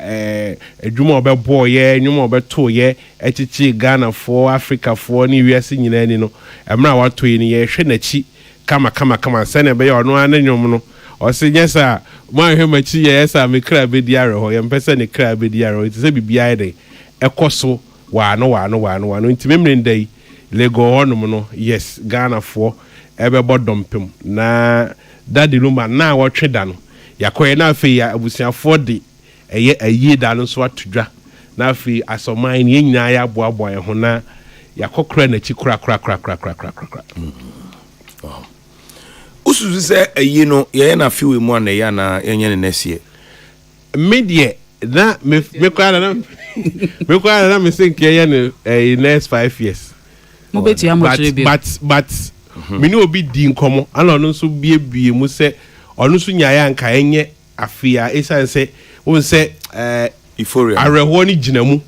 [SPEAKER 2] edwuma obebo ye nwuma obeto ye echichi Ghana for Africa for ni wiase nyina ni no emra wato yi ni ye hwe nachi kama sene be ye ono anenwom no o se nyesa ma hwe machi ye yesa me kra be diare ho ye mpese ne kra be diare ho se bibia ye ekoso wa no ntimemre ndai lego hono no yes Ghana for ebe bodompem na Daddy Lumba na wotwe da no yakoye na afi ya abusiafo de eye ayi da no so atudwa na afi asoman ye nyina ya boaboa ye ho na yakokra na chi kra
[SPEAKER 1] usuzu se ayi no ye na afi we mu na ya na yenye ne nesie
[SPEAKER 2] media na me kwara na me think ye ne next 5 years
[SPEAKER 3] mo beti am
[SPEAKER 2] but mini obi di nkomo ana no so biebie mu se onu so nyaaya nka enye afia esanse won se
[SPEAKER 1] euphoria
[SPEAKER 2] areho ni ginamu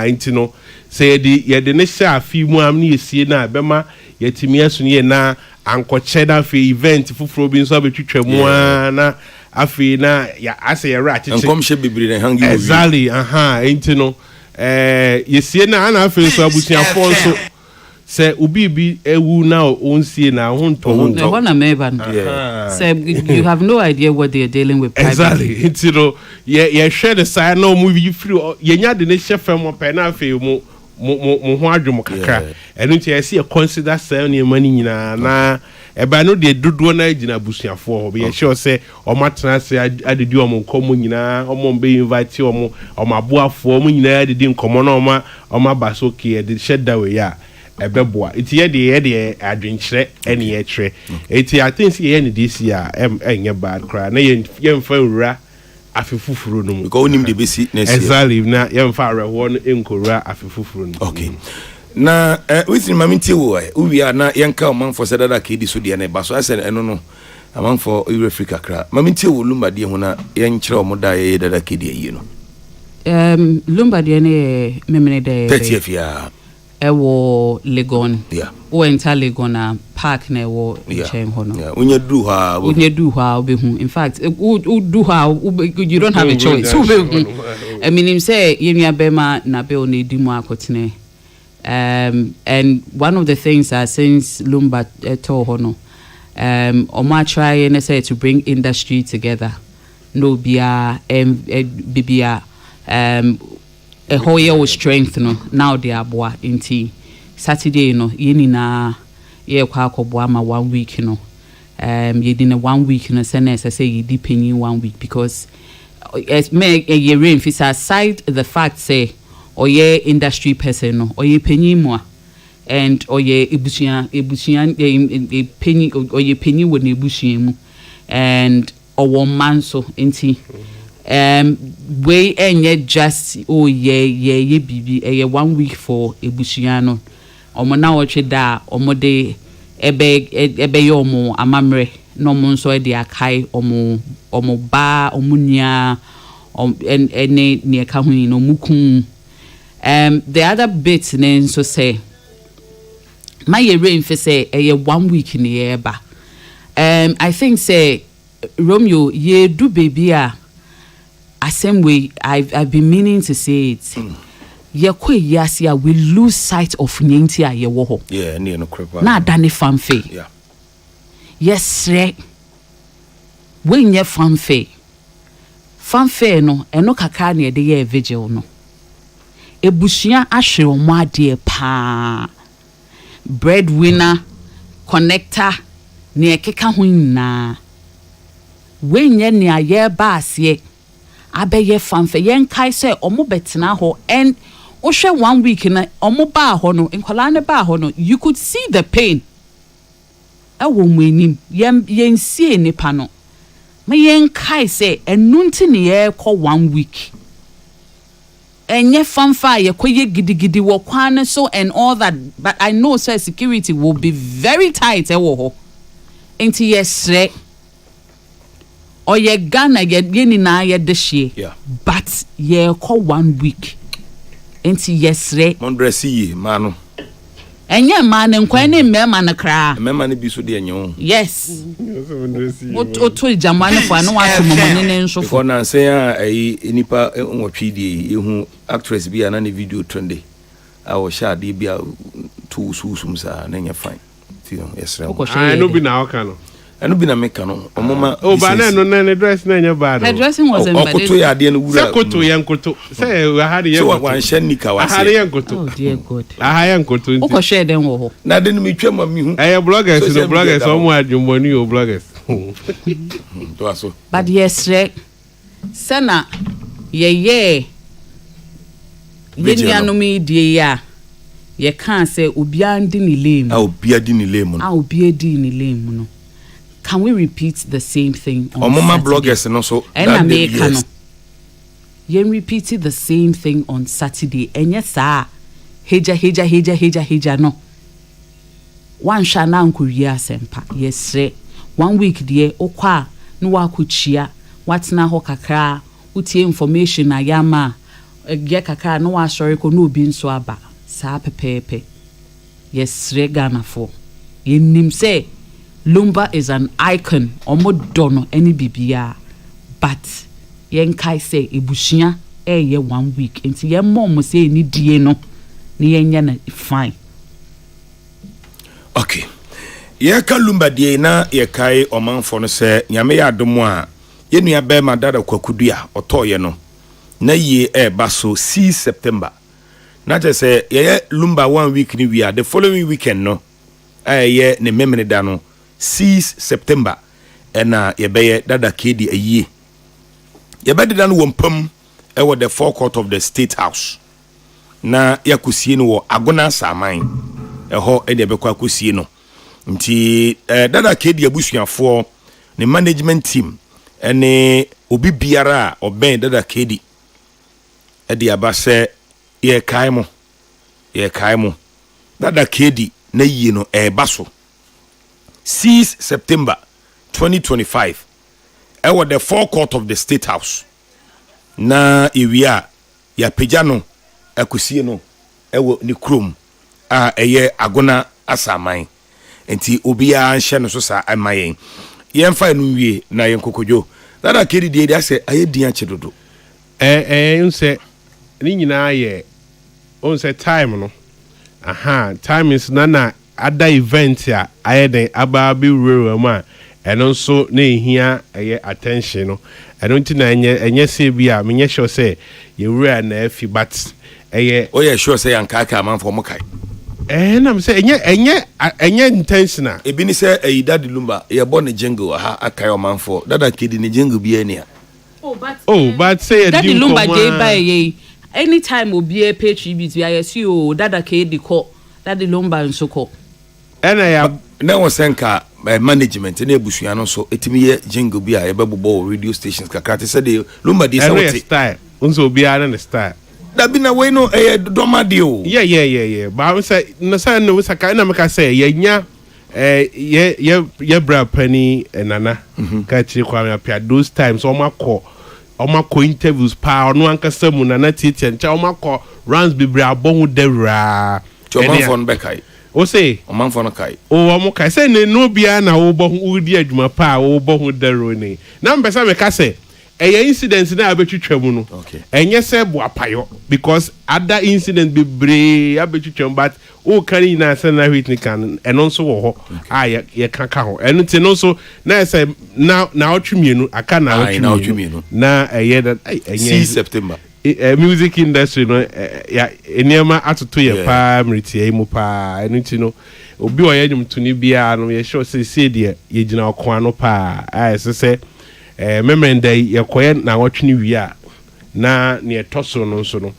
[SPEAKER 2] enti no se ye de ne sha afi mu am ne yesie na bema yetimi aso ne na ankoche da afi event fufuro bi nso abetwetwa mu na afi na ya ase ye ra chichi
[SPEAKER 1] nkom she bibiri na hangi
[SPEAKER 2] exactly enti no yesie na ana afi nso abusiafo nso say ubi ewu na onsie na honto
[SPEAKER 3] na meban say you have no idea what they are dealing with
[SPEAKER 2] exactly it's you share the side no movie free ye nya de ne chef mo pe na afi mo ho adwom kakra enu ti ye consider say na mani nyina na eba no de dodo na agina busuafo ho be ye sure say o matena say adedi o mo nkomo nyina o mo be invite o mo aboafo o mo nyina adedi nkomo na o ma basoke de sheda we ya ebeboa iti ye de adwenkyere ene ye kyere iti I think ye ne this year enye bad cry na ye mfa wura afefufuru no
[SPEAKER 1] because onim de besi next year
[SPEAKER 2] exactly na ye mfa areho no enkowura afefufuru no
[SPEAKER 1] okay na with mami tiwo ubi na yenka omanfo sedada ka edi so de na baso ase eno no amanfo Africa kra mami tiwo Lumba de ho na yenkyere omoda ye dada ka edi yi no
[SPEAKER 3] Lumba de ne memene de
[SPEAKER 1] 30th year
[SPEAKER 3] ewo Legon.
[SPEAKER 1] Yeah.
[SPEAKER 3] O enter Legon park na ewo chen hono.
[SPEAKER 1] Yeah. Unye du ha
[SPEAKER 3] obehu. In fact, do ha you don't have a choice. I mean him say yemia bema na be oni dimu akotene. And one of the things that since Lumba to hono Oma try and say to bring industry together. No bia bibia a whole year with strength no now they are boa inti Saturday no yeni na ye kwa boa ma 1 week no ye din 1 week no say say ye depending 1 week because as me a year in aside the fact say or ye industry person no or ye penny mo and or ye ebusian e penny or ye penny with ebusian mu and or 1 month so inti we enye just ye bibi 1 week for ebusiano omo na wo tweda omo de ebe yo mo amamre no mo nso e de akai omo ba omo nia ene ne ka hu no mukun the other bit ne nso say my ye rain for say 1 week ni eba I think say Romeo ye do baby same way I've been meaning to say it. Ye kwe yasia we lose sight of nyenti a ye wo ho.
[SPEAKER 1] Yeah, near no crap.
[SPEAKER 3] Na dane fanfe.
[SPEAKER 1] Yeah.
[SPEAKER 3] Yes, re. We nye fanfe. Fanfe no eno kakra na de ye vigil no. Ebusua ahwe omo ade pa. Breadwinner, connector, ne ekeka ho na. We nye ne aye ba ase. Abeye fanfe yen kai say omo betena ho and ohwe 1 week na omo ba ho no enkwala ne ba ho no you could see the pain ewo mwenim yen sie nipa no me yen kai say enunti ne ye ko 1 week enye fanfa ye koye gidigidi wo kwan so and all that but I know say security will be very tight ewo ho enti yesre or ye Ghana ye ni na ye deshie but ye ko 1 week enti yesre
[SPEAKER 1] mon dressy ye manu
[SPEAKER 3] enye man nkwan ni mema na kra
[SPEAKER 1] mema ne bi so de enyo
[SPEAKER 3] yes o to jamani fo anu wa to momone ne nso fo
[SPEAKER 1] na say nipa nwotwe die ehu actress bi ana ne video trende a wo sha de bi a to susum sa na nya fine ti no yesre
[SPEAKER 2] no bi na oka no
[SPEAKER 1] anu bi na meka no omoma
[SPEAKER 2] ba na no na dress na nya bad
[SPEAKER 3] her dressing was embedded
[SPEAKER 1] okoto ya de no wura
[SPEAKER 2] koto yankoto say we had ye
[SPEAKER 1] so wan hye nika wase
[SPEAKER 2] had yankoto
[SPEAKER 3] oh dear god
[SPEAKER 2] yankoto
[SPEAKER 3] o ko share den wo ho
[SPEAKER 1] na de no metwa ma mi hu
[SPEAKER 2] bloggers omo adwumoni o bloggers
[SPEAKER 1] to aso
[SPEAKER 3] but yes re sana ye anu mi die ya ye kan say obia ndi ni lame
[SPEAKER 1] obia di ni lame no
[SPEAKER 3] obia di ni lame no. Can we repeat the same thing on
[SPEAKER 1] Saturday? Bloggers and also
[SPEAKER 3] that yes. You repeated the same thing on Saturday. And yes, sir. Heja no. One shana unkuria sempa. Yes, sir. 1 week die okwa no wa kuchia. What na ho kakra. Utie information na yama. Ge kakra no wa sorry ko no bi nso aba. Sa pepepe. Yes, sir Ghana for. Yenim say Lumba is an icon omo dono any bibia but yen kai say ebusia ye 1 week enti yen mom say ni die no ni yen na fine
[SPEAKER 1] okay ye ka Lumba die na ye kai omanfo no say nyame ya adomo a ye nua be ma dada kwakudu a otoye no na ye ba so 6 September na je say ye Lumba 1 week ni we are the following weekend no ye ne memene da no 6 September ena yebeye dada kedi ayi yebede dan wompam ewo the forecourt of the State House na yakusie no wo Agona Saman eho ede ebekwa akusie no nti dada kedi abusuafo ne management team ene obi biara oben dada kedi ede abase ye kai mo dada kedi na yi no baso 6 September 2025 ewo the forecourt of the State House na ewia ya pejano akusie no ewo ni krom a ɛyɛ agona asaman enti obiara nhye no so sa amayen yɛmfa no wie na yɛnkokodwo dada kedi die dia sɛ ayɛ din akye dodo
[SPEAKER 2] nse ni nyinaa yɛ onse time no time is na ada event a ayɛ den aba bi wura mu a ɛno nso na ehia ɛyɛ attention no ɛno nti na enye se bi a menye sure sɛ yɛwura na afi but ɛyɛ
[SPEAKER 1] oyɛ sure sɛ yankaka amanfo mo kai
[SPEAKER 2] na me sɛ enye intentional
[SPEAKER 1] ebi ni sɛ Daddy Lumba yɛbɔ ne jingle aha akai amanfo dada kedi ne jingle bi ani a
[SPEAKER 2] but say
[SPEAKER 3] Daddy Lumba dey by anytime obi a pay tribute we are see o dada kedi call Daddy Lumba nso call
[SPEAKER 2] ɛna ya
[SPEAKER 1] na wo senka management na ebusua no so etimi ye jingle bi a yebɛbobɔ radio stations kakra te sɛ de Lumba dey say
[SPEAKER 2] style unso obi ara na style
[SPEAKER 1] da bi na we no doma de o
[SPEAKER 2] yeah ba say no say no saka na meka say yenya ye bra pani nana ka chi kwa me apia those times omakọ interviews pa no ankasa mu nana tete ncha omakọ runs bibri abon dewra
[SPEAKER 1] chomanfo no bekai
[SPEAKER 2] o say
[SPEAKER 1] omanfo no kai
[SPEAKER 2] o omo kai say ne no bia na wo bo hu di adwuma pa wo bo hu dero ni na mbesa me ka say incidents na abetwitwa mu no enye say bo apayo because other incidents bibre abetwitwa but o kari na say na hwit ni kan eno nso wo ho ye kaka ho eno ti no so na say na otwemienu aka na otwemienu na that enye
[SPEAKER 1] September
[SPEAKER 2] music industry no ya eniema atoto ye pa mritie mu pa eno ti no obi o ye dwum tuni bia no ye sure say de ye gina okwa no pa say memenda yekoye na wotwene wi na ne etoso no nso no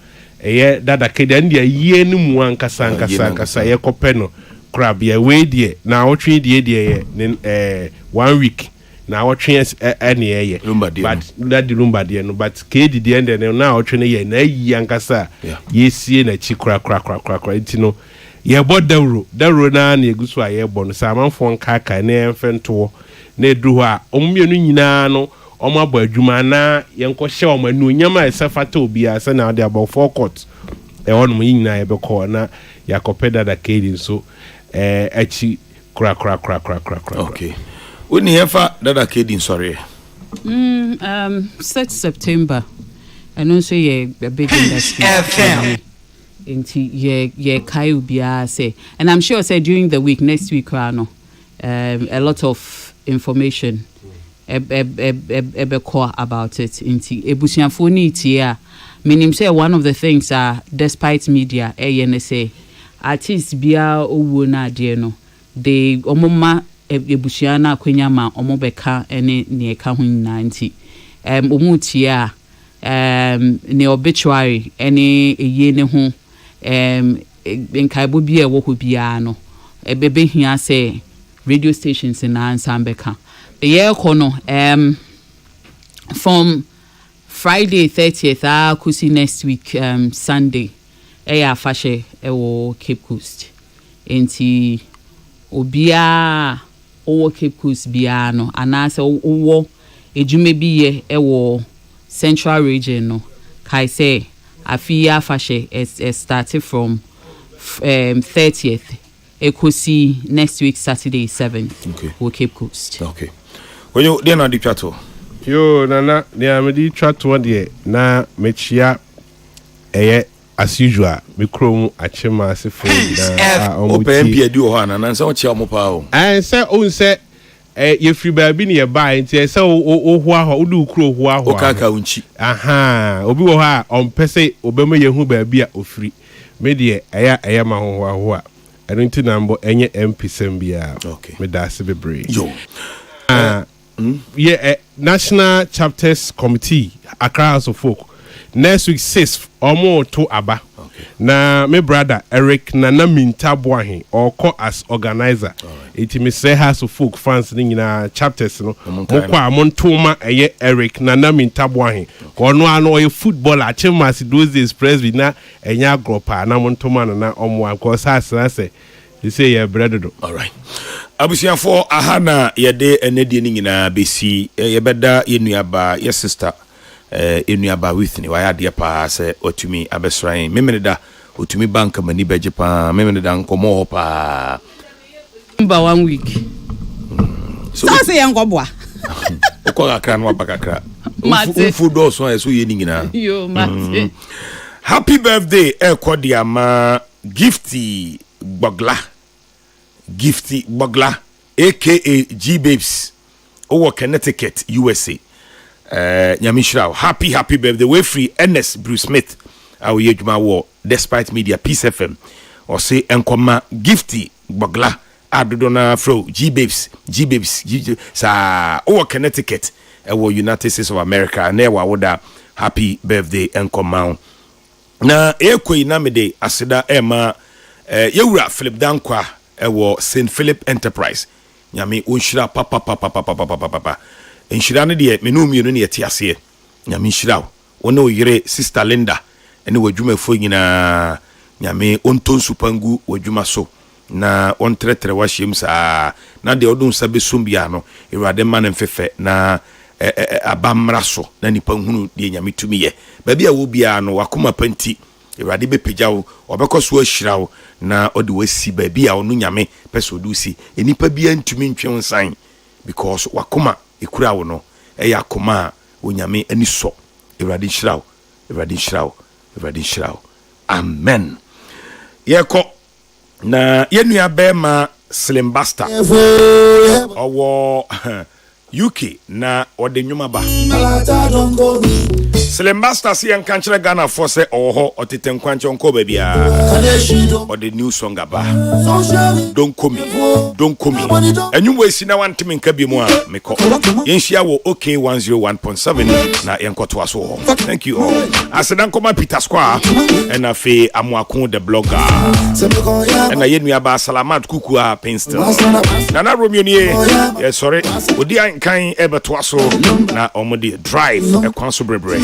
[SPEAKER 2] dada keda ndia yie ne mu ankasa yekope no crab ye we die na wotwene die 1 week na wotwene ene ye but Daddy Lumba die no but kedi die ende na wotwene ye na yi ankasa yesie na chi kra ntino ye bodawro na egusu a ye bo no samanfo nkaka na emfento na edu a omumienu nyina no omabo adwuma na yenko hye omanu nyama esafata obi asa na de about 4 court wonu nyina yebekọ na yakope dada kedi nso achi kra
[SPEAKER 1] okay woni hefa dada kedi nsore
[SPEAKER 3] 6 September and also a big industry into ye kai ubia say and I'm sure say during the week next week a lot of information call about it into ebusianfo ni tie meaning say one of the things are despite media say artists bia owo na ade no they omoma ebusia na akwanya ma omobeka ene ne ka ho nyina nti omu tie ne obituary ene eye ne ho nkaibo bia wo ho bia no ebebe hia say radio stations in Ansambeka. The year kono from Friday 30th kusi next week Sunday fashe Cape Coast. Enti obia owo Cape Coast bia no anase owo ejume biye Central region no kai say afia fashe started from 30th Ekosi next week Saturday 7th. Okay. Cape Coast.
[SPEAKER 1] Okay. When you dey na di chato.
[SPEAKER 2] Yo nana dey am di chato dey na mechia as usual me krom achema asefo na
[SPEAKER 1] open MP edi o ha na nsa o chia mo pa o.
[SPEAKER 2] Say on say ye free baabi ne ye buy nti say o ho aho udu kro ho aho.
[SPEAKER 1] O kaka unchi.
[SPEAKER 2] Obi wo ha on pese obema ye hu baabi a ofiri. Me dey eya ma ho aho a enti nambo enye MP sembia.
[SPEAKER 1] Okay.
[SPEAKER 2] Me da se bebre.
[SPEAKER 1] Yo.
[SPEAKER 2] National Chapters Committee Accra House of Folk next week 6th omo to aba. Na me brother Eric Nana Mintabuahin or call as organizer. It me say House of Folk fans na chapters no. Mokwa montoma Eric Nana Mintabuahin. Ko no ano e football a chemasi those days press bi na enya gropa na montoma na omo ko sa say you say your brother do.
[SPEAKER 1] All right. Abusiafo ahana yede enedie ni nyina besi yebeda yenuaba your sister enuaba with ni waya de pa se otumi abesran memene da otumi bank mani beje pa me me dan komo pa
[SPEAKER 3] number 1 week
[SPEAKER 1] so
[SPEAKER 3] say yankoboa
[SPEAKER 1] ko akra no abakakra
[SPEAKER 3] Mate.
[SPEAKER 1] Ufu do so eso ye ni nyina
[SPEAKER 3] yo mate
[SPEAKER 1] happy birthday ekodia ma Gifty Bogla aka G Babes over Connecticut USA Nyamishra happy birthday we free Ernest Bruce Smith our yejuma war despite media Peace FM or say enkoma Gifty Bogla adodona fro G Babes sa over Connecticut our United States of America na wa woda happy birthday enkoma na ekoi na mede aseda ema yewura Philip Dankwa ewo St Philip Enterprise nyame onhira papa enhira ne de menum yenu ne yete ase nyame nhira wona oyire sister Linda ene wadwumafo nyina nyame ontonsu pangu wadwuma so na ontretre wahyem saa na de odun sabe sombia no ewade man mfefe na abamra so na nipa hunu de nyame tumi ye baabi a wo bia no wakoma panti ewade be pejawo obekoso ahirawo na ode wasi baabi a onu nyame peso do si enipa bia ntumi ntwe nsan because wakoma ekura wo no eya akoma onyame ani so ewade nhirawo amen yeko na yenua bema Slim Basta owo UK na ode nwuma ba Slim Basta si en kanchire Ghana for say oho oteten kwanche onko ba bia ode new song aba don't come enyu we si na wantimi nka bi mu a meko yenhia wo OK 101.7 na yenkoto aso ho thank you all asedan koma Peter Square and afi amuakun the blogger and na yenua ba Salamat Kukua Pinstel na Romeo ni yes sorry odi an kan ebeto aso na omodi drive e kwanso brebre